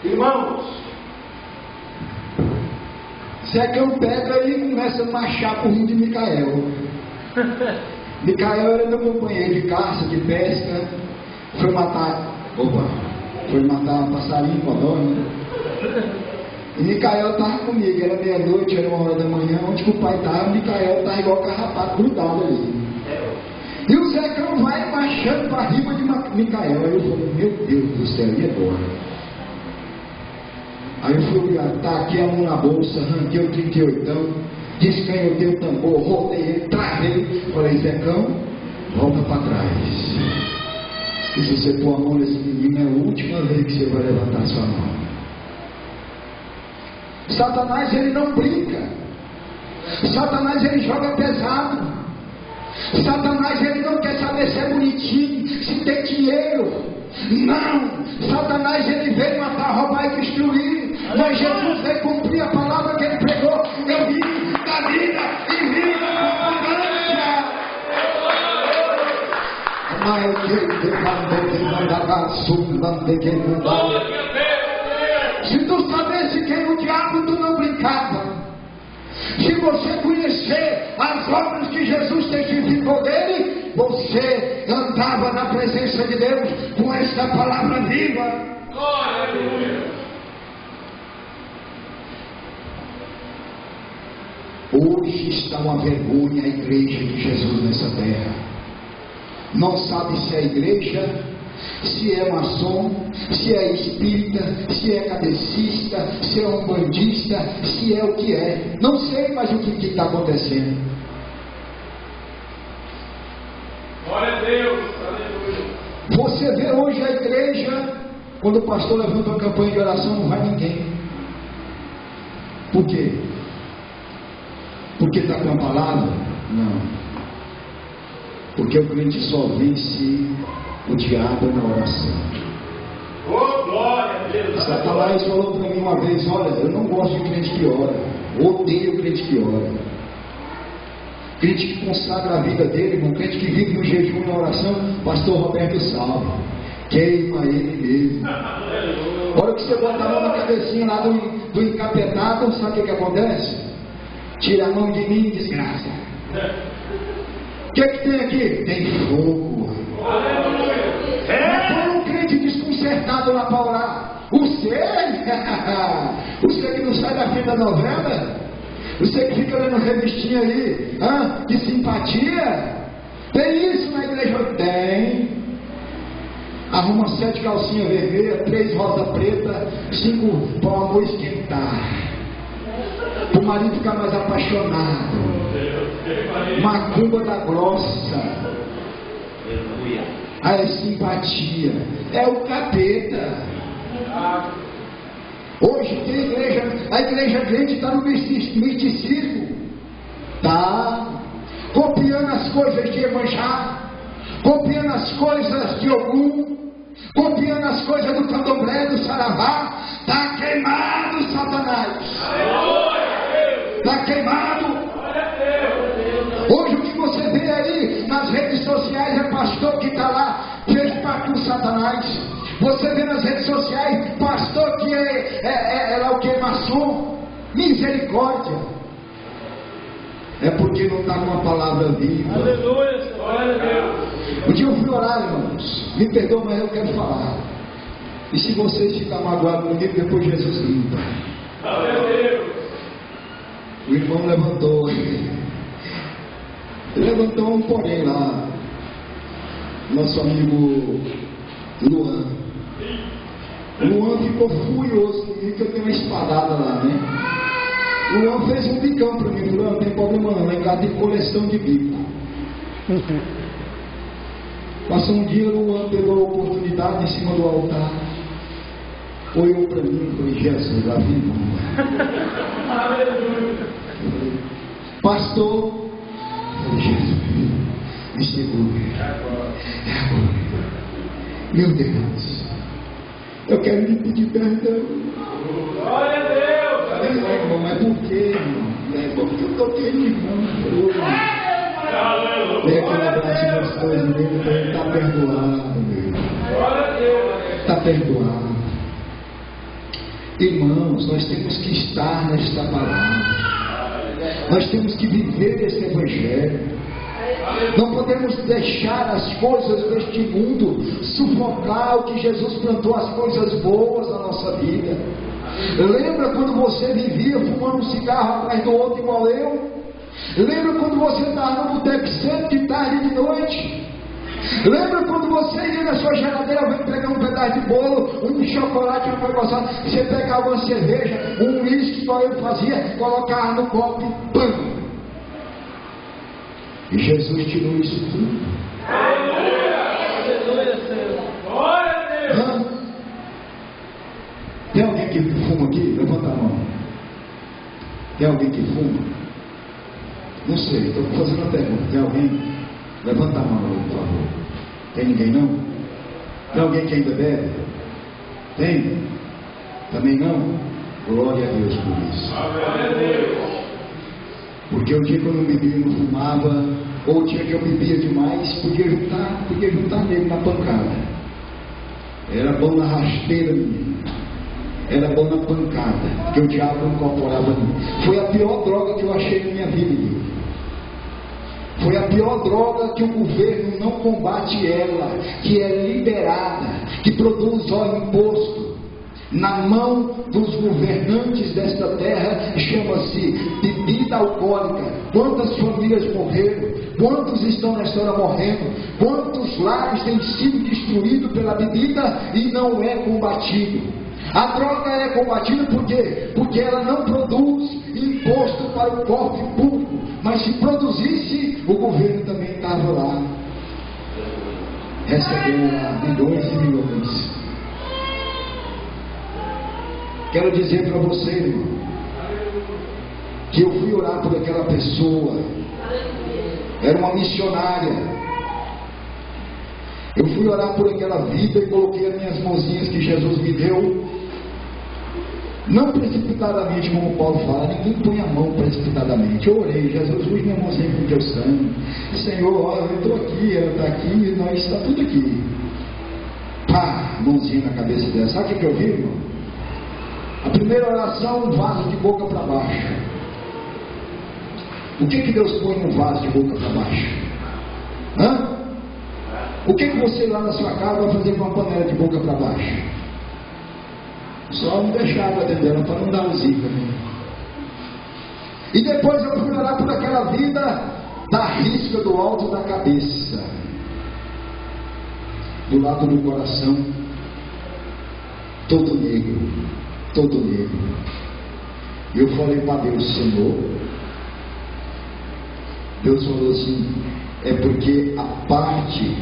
Irmãos, Zecão pega e começa a marchar por mim de Micael. Micael era meu companheiro de caça, de pesca. Foi matar passarinho, codorna. E Micael estava comigo, era meia-noite, era 1h da manhã, onde que o pai estava, Micael estava igual carrapato, grudado ali. E o Zecão vai marchando para riba de Micael. Aí eu falei: meu Deus do céu, e agora? Aí eu fui olhar, tá aqui a mão na bolsa, arranquei o 38, descanhotei o tambor, rodei ele, travei. Falei: Zecão, volta para trás. E se você pôr a mão nesse menino, é a última vez que você vai levantar sua mão. Satanás, ele não brinca. Satanás, ele joga pesado. Satanás, ele não quer saber se é bonitinho, se tem dinheiro. Não. Satanás, ele veio matar, roubar e destruir. Mas Jesus veio cumprir a palavra que ele pregou. Eu vim da vida e vida com abundância. Se tu sabesse quem o diabo, tu não brincava. Se você conhecer as obras que Jesus testificou dele, você andava na presença de Deus com esta palavra viva. Aleluia. Hoje está uma vergonha a igreja de Jesus nessa terra. Não sabe se é igreja, se é maçom, se é espírita, se é cadecista, se é umbandista, se é o que é. Não sei mais o que está acontecendo. Glória a Deus, aleluia. Você vê hoje a igreja, quando o pastor levanta uma campanha de oração, não vai ninguém. Por quê? Porque está com a palavra? Não. Porque o crente só vence o diabo na oração. Oh, glória a Deus. Satanás falou para mim uma vez: olha, eu não gosto de crente que ora, odeio crente que ora. Crente que consagra a vida dele, um crente que vive no jejum e na oração. Pastor Roberto Salve, queima ele mesmo. Olha que você bota a mão na cabecinha lá do encapetado, sabe o que acontece? Tira a mão de mim, desgraça. O que tem aqui? Tem fogo. Mas foi um crente desconcertado lá para orar. Você que não sai da frente da novela, você que fica lendo revistinha aí, de simpatia, tem isso na igreja? Tem. Arruma 7 calcinhas vermelhas, 3 rosa preta, 5 para o amor esquentar, para o marido ficar mais apaixonado. Macumba da grossa. É simpatia. É o capeta. Hoje tem igreja, a igreja crente está no misticismo. Está copiando as coisas de Iemanjá, copiando as coisas de Ogum, copiando as coisas do candomblé, do saravá. Está queimado, Satanás. Está queimado. Hoje o que você vê aí nas redes sociais é pastor que está lá, fez pacto com Satanás. Você vê nas redes sociais pastor que é lá o que? Maçom. Misericórdia. É porque não está com a palavra viva. Aleluia, glória a Deus. Um dia eu fui orar, irmãos. Me perdoa, mas eu quero falar. E se vocês ficarem magoados comigo, depois Jesus limpa. Glória a Deus. O irmão levantou. Levantou um porém lá. Nosso amigo Luan. Luan ficou furioso comigo que eu tenho uma espadada lá, né? Luan fez um bicão para mim. Falou: não tem problema não, lá em casa tem coleção de bico. Passou um dia, Luan pegou a oportunidade em cima do altar, olhou para mim e falou: Jesus, aleluia. Pastor, Jesus, me segure. É agora. Meu Deus, eu quero lhe pedir perdão. Glória a Deus. Falei: não, irmão, mas por quê, irmão? Porque eu toquei no irmão. Dei aquele abraço gostoso nele, então ele está perdoado, meu. Glória a Deus. Está perdoado. Irmãos, nós temos que estar nesta palavra. Nós temos que viver esse evangelho. Não podemos deixar as coisas deste mundo sufocar o que Jesus plantou, as coisas boas da nossa vida. Lembra quando você vivia fumando um cigarro atrás do outro igual eu? Lembra quando você estava no boteco sempre de tarde e de noite? Lembra quando você ia na sua geladeira, veio pegar um pedaço de bolo, um chocolate, uma coisa gostosa, você pegava uma cerveja, um uísque, igual eu fazia, colocava no copo e pam! E Jesus tirou isso tudo. Aleluia, Senhor. Glória a Deus. Hã? Tem alguém que fuma aqui? Levanta a mão. Tem alguém que fuma? Não sei, estou fazendo uma pergunta. Tem alguém? Levanta a mão aí, por favor. Tem ninguém não? Tem alguém que ainda bebe? Tem? Também não? Glória a Deus por isso. Glória a Deus. Porque o dia que eu não bebia, não fumava, ou o dia que eu bebia demais, podia juntar nele na pancada. Era bom na rasteira, menino. Era bom na pancada, porque o diabo incorporava em mim. Foi a pior droga que eu achei na minha vida, menino. Foi a pior droga que o governo não combate ela, que é liberada, que produz imposto na mão dos governantes desta terra, chama-se bebida alcoólica. Quantas famílias morreram? Quantos estão nessa hora morrendo? Quantos lares têm sido destruídos pela bebida e não é combatido? A droga é combatida por quê? Porque ela não produz imposto para o cofre público, mas se produzisse, o governo também estava lá, recebendo lá milhões e milhões. Quero dizer para você, irmão, que eu fui orar por aquela pessoa. Era uma missionária. Eu fui orar por aquela vida e coloquei as minhas mãozinhas que Jesus me deu. Não precipitadamente, como Paulo fala, ninguém põe a mão precipitadamente. Eu orei, Jesus, use minha mãozinha com o teu sangue. Senhor, olha, eu estou aqui, ela está aqui, nós está tudo aqui. Pá, mãozinha na cabeça dela. Sabe o que eu vi, irmão? A primeira oração, um vaso de boca para baixo. O que Deus põe num vaso de boca para baixo? Hã? O que você lá na sua casa vai fazer com uma panela de boca para baixo? Só não deixar água dentro dela para não dar zica, né? E depois eu fui orar por aquela vida da risca do alto da cabeça, do lado do coração, todo negro. Todo negro. E eu falei para Deus, Senhor. Deus falou assim: é porque a parte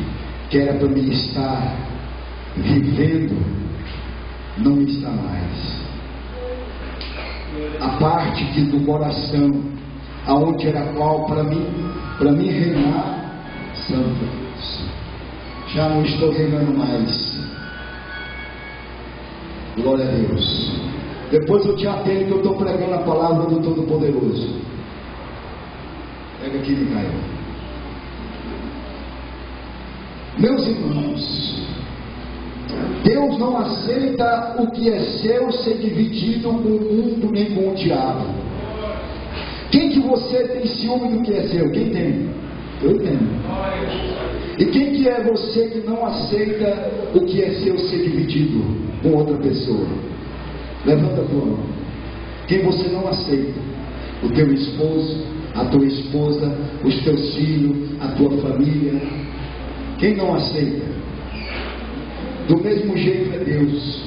que era para mim estar vivendo não está mais. A parte que do coração, aonde era qual para mim reinar, santo, já não estou reinando mais. Glória a Deus. Depois eu te atendo que eu estou pregando a palavra do Todo-Poderoso. Pega aqui, Micael. Meus irmãos, Deus não aceita o que é seu ser dividido com o mundo nem com o diabo. Quem que você tem ciúme do que é seu? Quem tem? Eu tenho. E quem que é você que não aceita o que é seu ser dividido com outra pessoa? Levanta a tua mão. Quem você não aceita? O teu esposo, a tua esposa, os teus filhos, a tua família. Quem não aceita? Do mesmo jeito é Deus.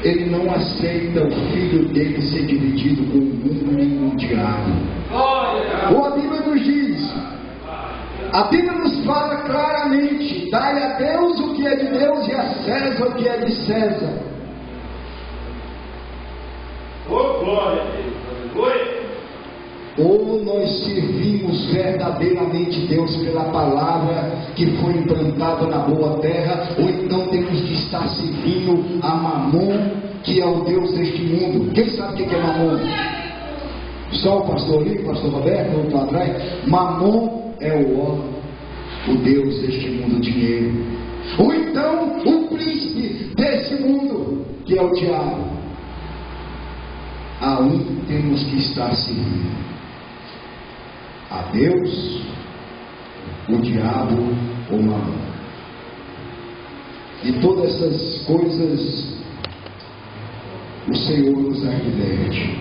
Ele não aceita o filho dele ser dividido com o mundo nem com o diabo. Ou a Bíblia nos diz, a Bíblia nos fala claramente: dai a Deus o que é de Deus e a César o que é de César. Oh, glória a Deus. Ou nós servimos verdadeiramente Deus pela palavra que foi implantada na boa terra, ou então temos de estar servindo a Mamon, que é o Deus deste mundo. Quem sabe o que é Mamon? Só o pastor ali, o pastor Roberto, ou para trás. Mamon é o Deus deste mundo, o dinheiro. Ou então o príncipe desse mundo, que é o diabo. A um temos que estar servindo: a Deus, o diabo ou Mamon. E todas essas coisas o Senhor nos adverte.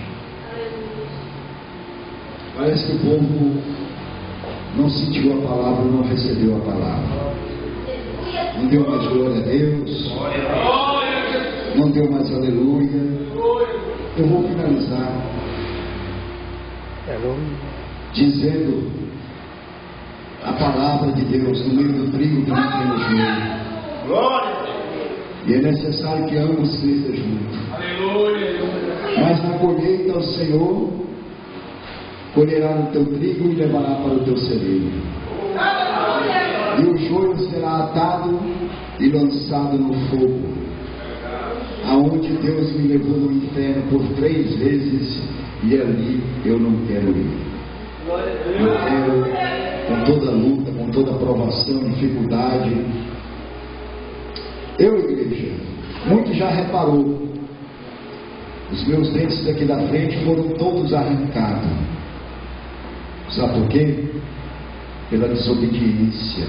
Parece que o povo não sentiu a palavra, não recebeu a palavra. Não deu mais glória a Deus, não deu mais aleluia. Eu vou finalizar dizendo a palavra de Deus: no meio do trigo também tem o joio. E é necessário que ambos cresçam juntos. Mas na colheita o Senhor colherá no teu trigo e levará para o teu celeiro. E o joio será atado e lançado no fogo, aonde Deus me levou no inferno por 3 vezes, e ali eu não quero ir. Eu quero, com toda luta, com toda provação, dificuldade. Igreja, muito já reparou, os meus dentes daqui da frente foram todos arrancados. Sabe por quê? Pela desobediência.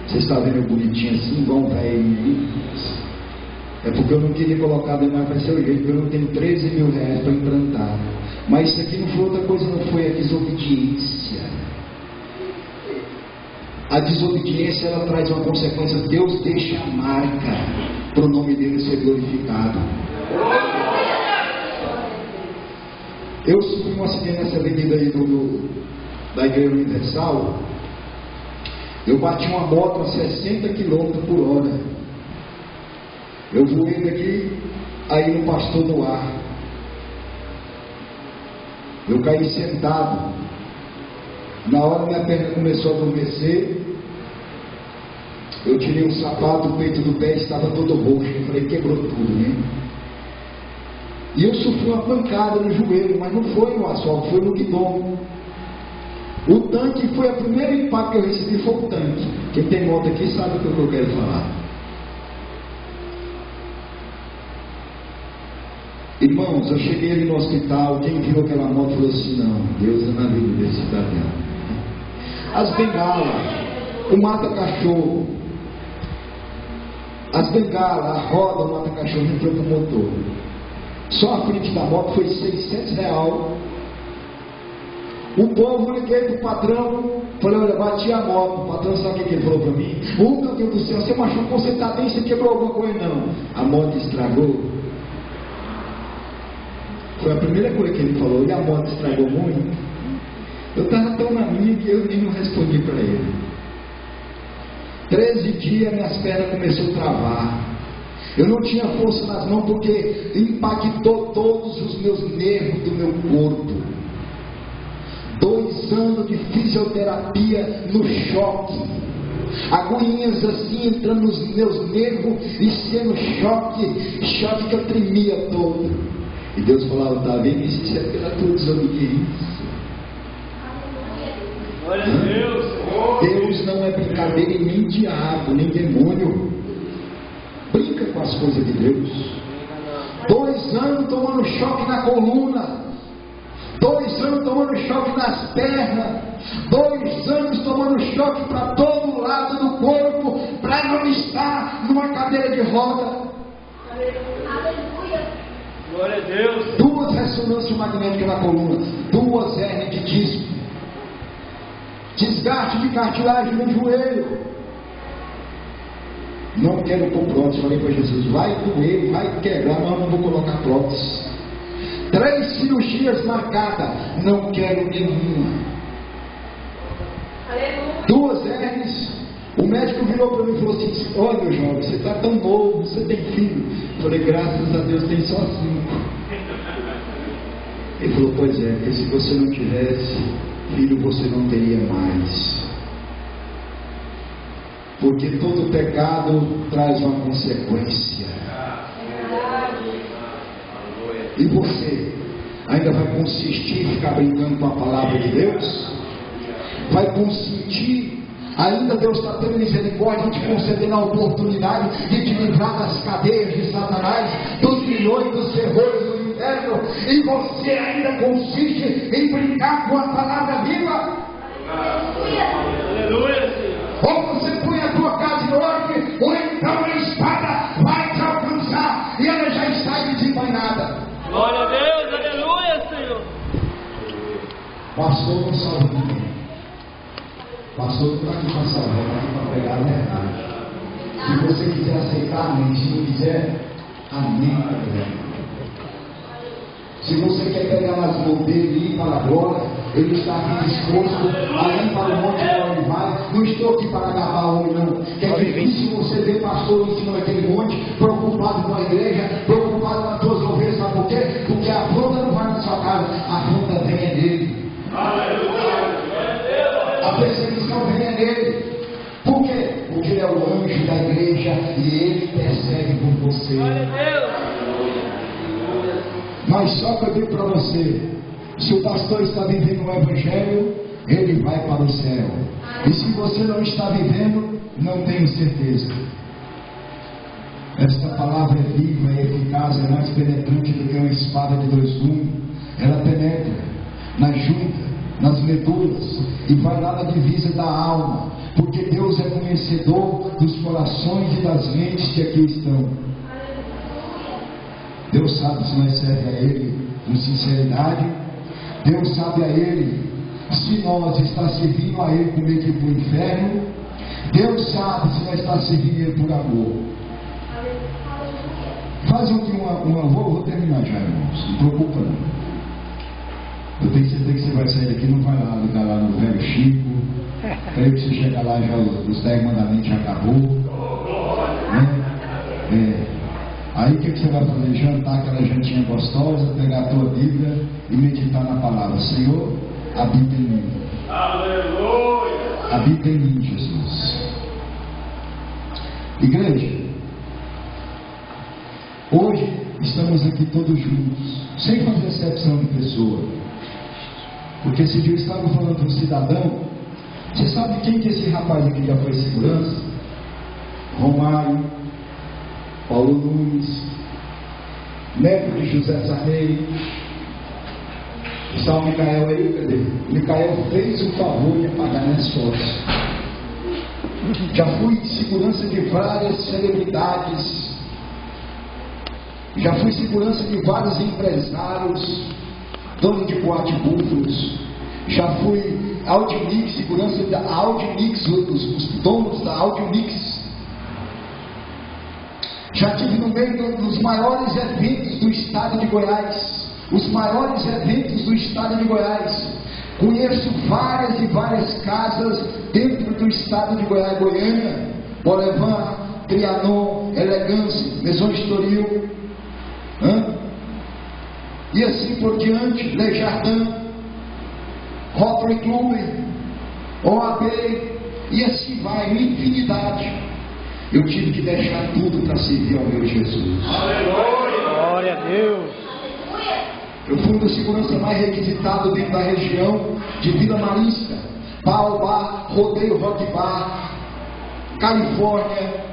Você está vendo bonitinho assim, igual um velho? É porque eu não queria colocar demais, vai ser o jeito, porque eu não tenho 13 mil reais para implantar. Mas isso aqui não foi outra coisa, não foi a desobediência. A desobediência, ela traz uma consequência. Deus deixa a marca para o nome dele ser glorificado. Eu sofri um acidente nessa avenida aí da Igreja Universal. Eu bati uma moto a 60 km por hora. Eu voei daqui, aí no Pastor no ar. Eu caí sentado. Na hora minha perna começou a adormecer. Eu tirei um sapato, o peito do pé estava todo roxo. Eu falei, quebrou tudo, né? E eu sofri uma pancada no joelho, mas não foi no asfalto, foi no guidão. O tanque foi o primeiro impacto que eu recebi, foi o tanque. Quem tem moto aqui sabe o que eu quero falar. Irmãos, eu cheguei ali no hospital, quem viu aquela moto falou assim, não, Deus é na vida desse cidadão. As bengalas, o mata-cachorro, as bengalas, a roda, o mata-cachorro entrou pro motor. Só a frente da moto foi R$600. O povo, liguei pro patrão, falei, olha, bati a moto. O patrão, sabe o que ele falou para mim? Meu Deus do céu, você machucou, você tá bem, você quebrou alguma coisa? Não, a moto estragou. Foi a primeira coisa que ele falou. E a moto estragou muito? Eu estava tão na minha que eu nem não respondi para ele. 13 dias minhas pernas começaram a travar. Eu não tinha força nas mãos porque impactou todos os meus nervos do meu corpo. 2 anos de fisioterapia no choque. Agulhinhas assim entrando nos meus nervos e sendo choque que eu tremia todo. E Deus falava, tá vendo? Isso é pela tua desobediência. Glória a Deus. Deus não é brincadeira e nem diabo, nem demônio. Brinca com as coisas de Deus. 2 anos tomando choque na coluna. 2 anos tomando choque nas pernas. 2 anos tomando choque para todo lado do corpo, para não estar numa cadeira de roda. Aleluia. Glória a Deus. 2 ressonâncias magnéticas na coluna, 2 hernias de disco, desgaste de cartilagem no joelho. Não quero pôr prótese. Falei para Jesus, vai doer, vai quebrar, mas não vou colocar prótese. 3 cirurgias marcadas, não quero nenhuma. 2 hernias. O médico virou para mim e falou assim, olha meu jovem, você está tão novo, você tem filho? Eu falei, graças a Deus tem só 5. Ele falou, pois é, porque se você não tivesse filho, você não teria mais. Porque todo pecado traz uma consequência. E você ainda vai consistir em ficar brincando com a palavra de Deus? Vai consentir? Ainda Deus está tendo misericórdia de te conceder a oportunidade de te livrar das cadeias de Satanás, dos milhões, dos terrores do inferno, e você ainda consiste em brincar com a palavra viva? Aleluia. Ou você põe a tua casa em ordem, ou então a espada vai te alcançar e ela já está desembainhada. Glória a Deus, aleluia, Senhor. Pastor não salva ninguém. Pastor não está aqui para salvar, está aqui para pregar a verdade. Se você quiser aceitar, amém. Se não quiser, amém. Se você quer pegar nas mãos dele e ir para a glória, ele está aqui disposto a ir para o monte que ele vai. Não estou aqui para acabar homem, não. Que é difícil você ver pastor em cima daquele monte, preocupado com a igreja, preocupado com as suas ovelhas. Sabe por quê? Porque a afronta não vai na sua casa, a afronta vem é dele. A perseguição vem é dele. Por quê? Porque ele é o anjo da igreja e ele intercede por você. Mas só que eu digo para você, se o pastor está vivendo o evangelho, ele vai para o céu. E se você não está vivendo, não tenho certeza. Esta palavra é viva, é eficaz, é mais penetrante do que uma espada de dois gumes. Ela penetra na junta, nas medulas, e vai lá na divisa da alma, porque Deus é conhecedor dos corações e das mentes que aqui estão. Deus sabe se nós servemos a Ele com sinceridade. Deus sabe a Ele se nós está servindo a Ele com medo de ir para o inferno. Deus sabe se nós está servindo Ele por amor. Faz aqui vou terminar já, irmãos, não preocupa não. Eu tenho certeza que você vai sair daqui, não vai lá ligar lá no velho Chico. Creio que você chegar lá, já os 10 mandamentos já acabou, né? Aí o que você vai fazer? Jantar aquela jantinha gostosa, pegar a tua Bíblia e meditar na palavra. Senhor, habita em mim. Aleluia! Habita em mim, Jesus. Igreja, hoje estamos aqui todos juntos, sem fazer exceção de pessoa. Porque esse dia eu estava falando para um cidadão. Você sabe quem que esse rapaz aqui já foi segurança? Romário, Paulo Nunes, neto de José Sarney. Está o Micael aí, cadê? O Micael fez o favor de apagar minhas fotos. Já fui segurança de várias celebridades. Já fui segurança de vários empresários, dono de boate búfalos. Já fui Audimix, segurança da Audimix, os donos da Audimix. Já estive no meio dos maiores eventos do estado de Goiás. Os maiores eventos do estado de Goiás. Conheço várias e várias casas dentro do estado de Goiás, Goiânia, Bolevan, Trianon, Elegância, Maison Estoril, e assim por diante, Le Jardin, Rotary Club, OAB, e assim vai, uma infinidade. Eu tive que deixar tudo para servir ao meu Jesus. Aleluia! Glória a Deus! Eu fui um dos segurança mais requisitado dentro da região de Vila Marista, Baobá, Rodeio Rock Bar, Califórnia,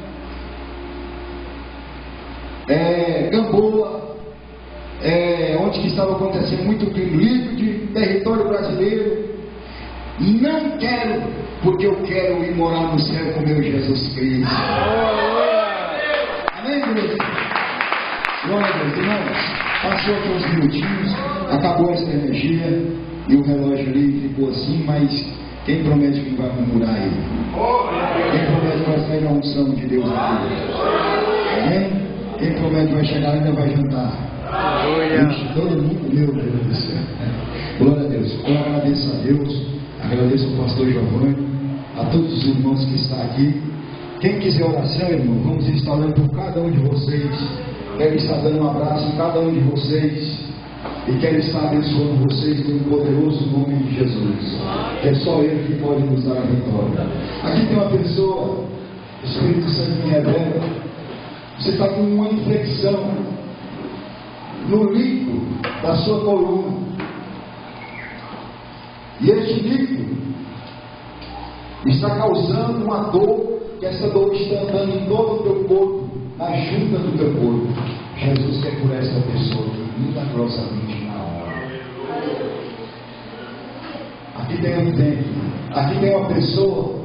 Gamboa, onde que estava acontecendo muito crime líquido, território brasileiro. Não quero, porque eu quero ir morar no céu com meu Jesus Cristo. Amém, igreja? Glória a Deus, irmãos. Passou aqui uns minutinhos, acabou essa energia e o relógio ali ficou assim, mas quem promete que não vai murmurar aí? Quem promete que vai sair na unção de Deus aqui? Amém? Quem promete que vai chegar ainda vai jantar? Ixi, todo mundo, meu Deus do céu. Glória a Deus. Eu agradeço a Deus, agradeço ao pastor Giovanni, a todos os irmãos que estão aqui. Quem quiser oração, irmão, vamos estar orando por cada um de vocês. Quero estar dando um abraço em cada um de vocês e quero estar abençoando vocês no poderoso nome de Jesus, que é só Ele que pode nos dar a vitória. Aqui tem uma pessoa, o Espírito Santo me revela, você está com uma infecção no líquido da sua coluna, e esse líquido está causando uma dor, que essa dor está andando em todo o teu corpo, na junta do teu corpo. Jesus quer curar essa pessoa milagrosamente na hora. Aqui tem um tempo, aqui tem uma pessoa.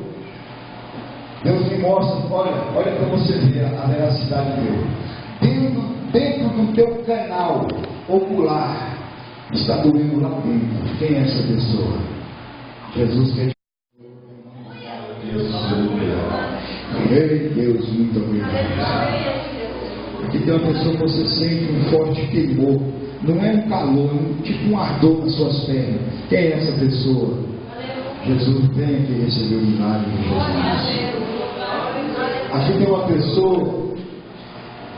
Deus me mostra, olha para você ver a veracidade dele. Dentro do teu canal ocular está doendo lá dentro. Quem é essa pessoa? Jesus quer. Ei, Deus, muito obrigado. Aqui tem uma pessoa que você sente um forte queimor. Não é um calor, é tipo um ardor nas suas pernas. Quem é essa pessoa? Jesus, vem aqui receber o milagre de Jesus. Aqui tem uma pessoa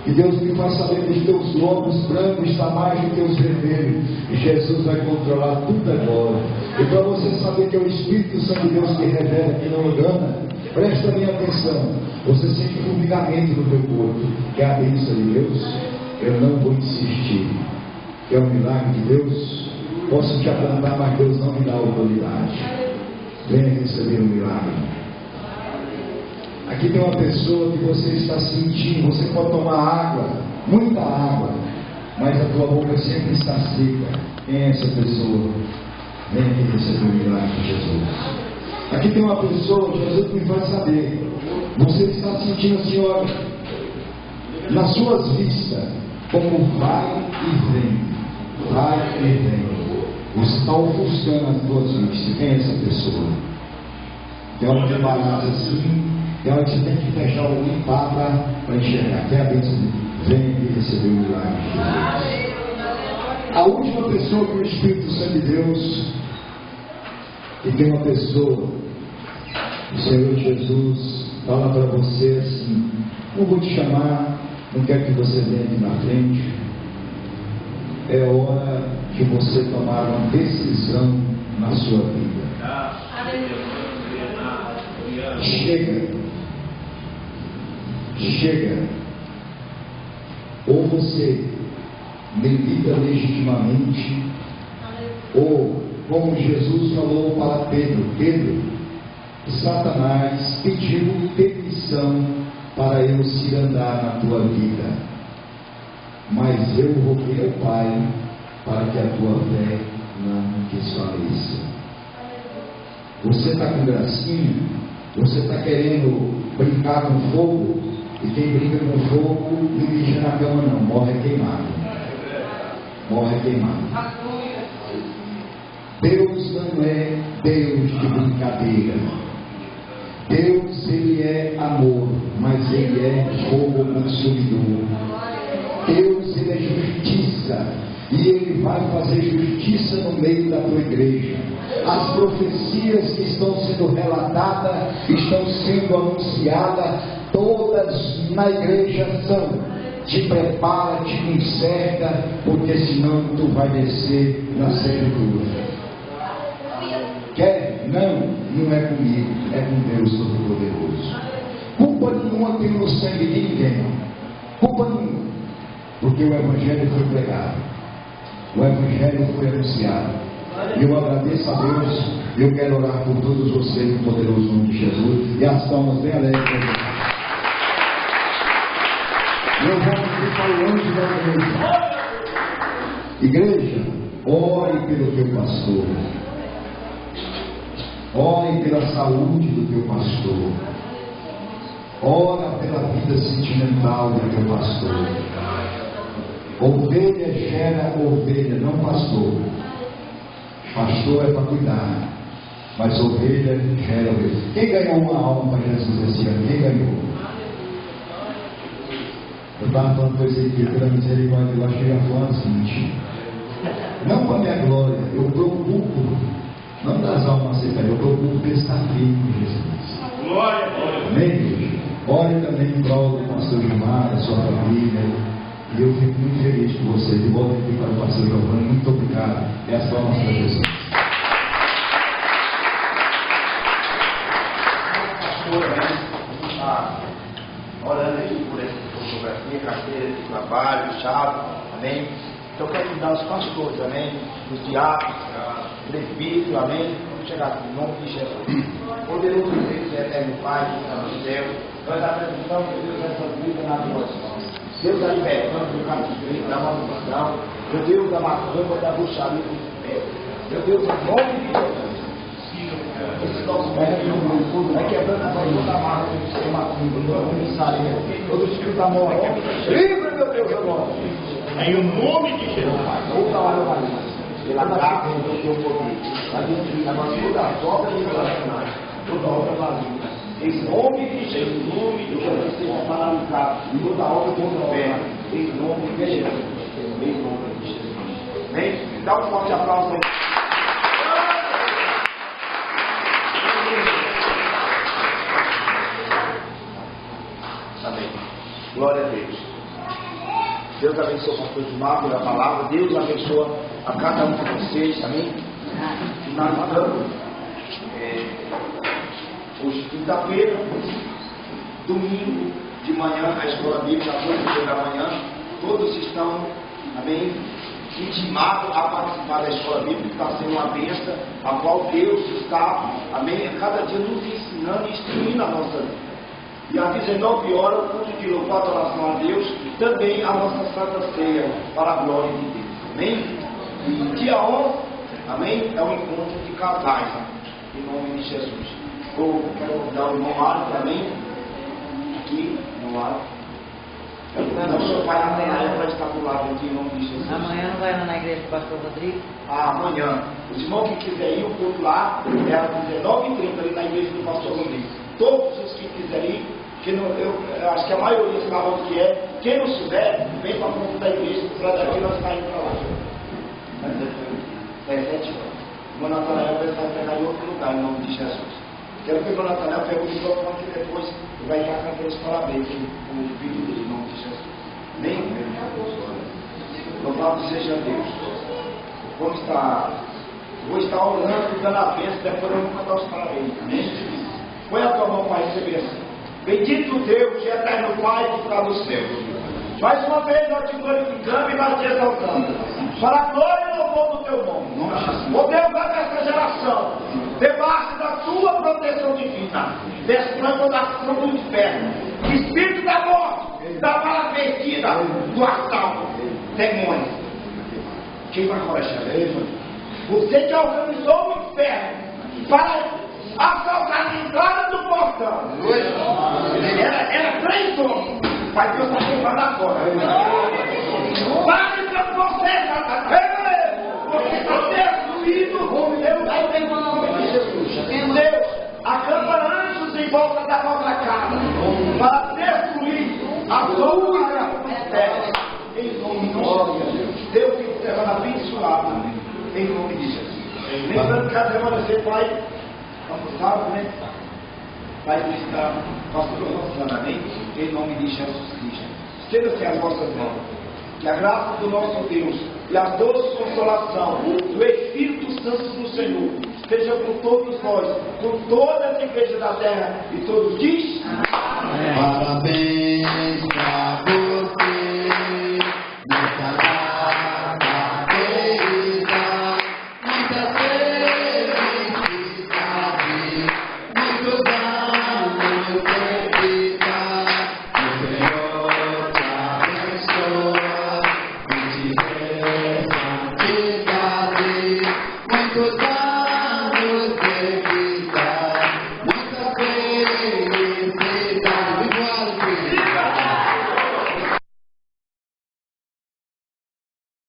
que Deus me faz saber que os teus lombos brancos estão mais do que os vermelhos. E Jesus vai controlar tudo agora. E para você saber que é o Espírito Santo de Deus que revela, que não engana, presta minha atenção. Você sente um formigamento no teu corpo. Que é a bênção de Deus. Eu não vou insistir. É um milagre de Deus. Posso te apontar, mas Deus não me dá autoridade. Venha receber um milagre. Aqui tem uma pessoa que você está sentindo. Você pode tomar água, muita água, mas a tua boca sempre está seca. Quem é essa pessoa? Venha aqui receber o milagre de Jesus. Aqui tem uma pessoa, Jesus me faz saber. Você está sentindo assim, olha, nas suas vistas, como vai e vem, vai e vem. Você está ofuscando as tuas vistas. Quem é essa pessoa? Tem hora que embaraça assim, tem hora que você tem que fechar o olho para enxergar. Quem é a bênção? Vem aqui receber o milagre de Jesus. A última pessoa que o Espírito Santo de Deus, e tem uma pessoa, o Senhor Jesus fala para você assim: não vou te chamar, não quero que você venha aqui na frente. É hora de você tomar uma decisão na sua vida. Chega. Ou você milita legitimamente, ou como Jesus falou para Pedro, Satanás pediu permissão para eu se andar na tua vida, mas eu roguei ao Pai para que a tua fé não desfaleça. Você está com gracinha? Você está querendo brincar com fogo? E quem brinca com fogo não mija na cama não, morre queimado. Morre queimado. Deus não é Deus de brincadeira. Deus, Ele é amor, mas Ele é fogo consumidor. Deus, Ele é justiça, e Ele vai fazer justiça no meio da tua igreja. As profecias que estão sendo relatadas, estão sendo anunciadas, todas na igreja são: te prepara, te conserta, porque senão tu vai descer na sepultura. Quer? Não é comigo, é com Deus Todo-Poderoso. Culpa nenhuma tem no sangue de ninguém. Culpa nenhuma. Porque o Evangelho foi pregado, o Evangelho foi anunciado. E eu agradeço a Deus. Eu quero orar por todos vocês no poderoso nome de Jesus. E as palmas bem alegres. Eu vou pedir para o anjo da igreja. Igreja, ore pelo teu pastor. Ore pela saúde do teu pastor. Ora pela vida sentimental do teu pastor. Ovelha gera ovelha, não pastor. Pastor é para cuidar, mas ovelha gera ovelha. Quem ganhou uma alma para Jesus esse ano? Quem ganhou? Eu estava falando com esse aqui, pela misericórdia, eu achei a falar o seguinte: não para a minha glória, eu preocupo, não das almas aceitarem, eu preocupo pescar firme com Jesus. Glória, glória. Amém? Ore também em prol do pastor Gilmar, da sua família. E eu fico muito feliz com vocês. E volto aqui para o pastor Giovanni. Muito obrigado. É as palmas para Jesus. Orando aqui por essa fotografia, carteira de trabalho, chave, amém? Então eu quero cuidar os pastores, amém? Os diáconos, presbíteros, amém? Vamos chegar aqui, em nome de Jesus. Poderoso Deus, eterno Pai, que está no céu, nós apresentamos, Deus, essa vida na tua mão. Deus da libertação do cativeiro, da maldição, meu Deus da macumba, da bruxaria do pé. Meu Deus, em nome de Jesus. Esse nosso médico vai quebrando a toda a marca do sistema macumba, toda a comissária, todo o espírito da morte. Livre, meu Deus, agora. Em nome de Jesus. Toda hora eu vou pela graça do teu poder. Vai destruir agora toda a obra de relacionagem, toda a obra maligna. Em nome de Jesus, eu já não seja paralisado, e toda a obra contra o pé, em nome de Jesus, em nome de Jesus. Amém? Dá um forte aplauso aí. Amém. Glória a Deus. Deus abençoe o pastor Gilmar pela palavra. Deus abençoe a cada um de vocês. Amém. Finalizando. Hoje, quinta-feira, domingo de manhã, a escola bíblica, às 8h da manhã. Todos estão, amém, intimados a participar da escola bíblica, que está sendo uma bênção, a qual Deus está, amém, a cada dia nos ensinando e instruindo a nossa vida. E às 19 horas, o culto de louvor e adoração a Deus, e também a nossa Santa Ceia, para a glória de Deus. Amém? E dia 11, amém, é um encontro de casais, em nome de Jesus. Eu quero convidar o irmão Mário também, aqui, no lado. Não, o senhor vai amanhã para estar do lado aqui, em nome de Jesus. Amanhã não vai na igreja do pastor Rodrigo? Amanhã. Os irmãos que quiserem ir, o culto lá é às 19h30 ali na igreja do pastor Rodrigo. Todos os que quiserem ir, que não, eu acho que a maioria sabe onde que é. Quem não souber, vem para a porta da igreja, para daqui nós está indo para lá. É 7 horas. O irmão Natanael vai estar pegar em outro lugar, em nome de Jesus. Quero que o irmão Natanael pegue o microfone que depois vai estar cantando os parabéns com o vídeo dele, em nome de Jesus. Amém? Louvado seja Deus. Vou estar orando, dando a bênção, depois eu vou cantar os parabéns. Amém? Põe a tua mão para receber assim. Bendito Deus e eterno Pai que está no céu. Mais uma vez nós te glorificamos e nós te exaltamos. Para a glória e louvor do teu nome. Ó Deus, vai nessa geração, debaixo da tua proteção divina, destrando toda ação do inferno, espírito da morte, da mala perdida, do assalto, demônio. Quem vai coragem? Você que organizou o inferno para assaltar a entrada do portão. Era 3 homens. Mas Deus está queimando agora. Pare para você, Satanás. Você está destruído. Deus, acampa anjos em volta da nossa casa para destruir a sua terra. Em nome de Jesus. Deus tem terra abençoada. Em nome de Jesus. Lembrando que a semana você vai, sabe, né? Vai visitar pastor Rosana, amém? Em nome de Jesus Cristo. Estenda-se as vossas mãos. Que a graça do nosso Deus e a doce consolação do Espírito Santo do Senhor esteja com todos nós, com toda a igreja da terra, e todos diz: Parabéns.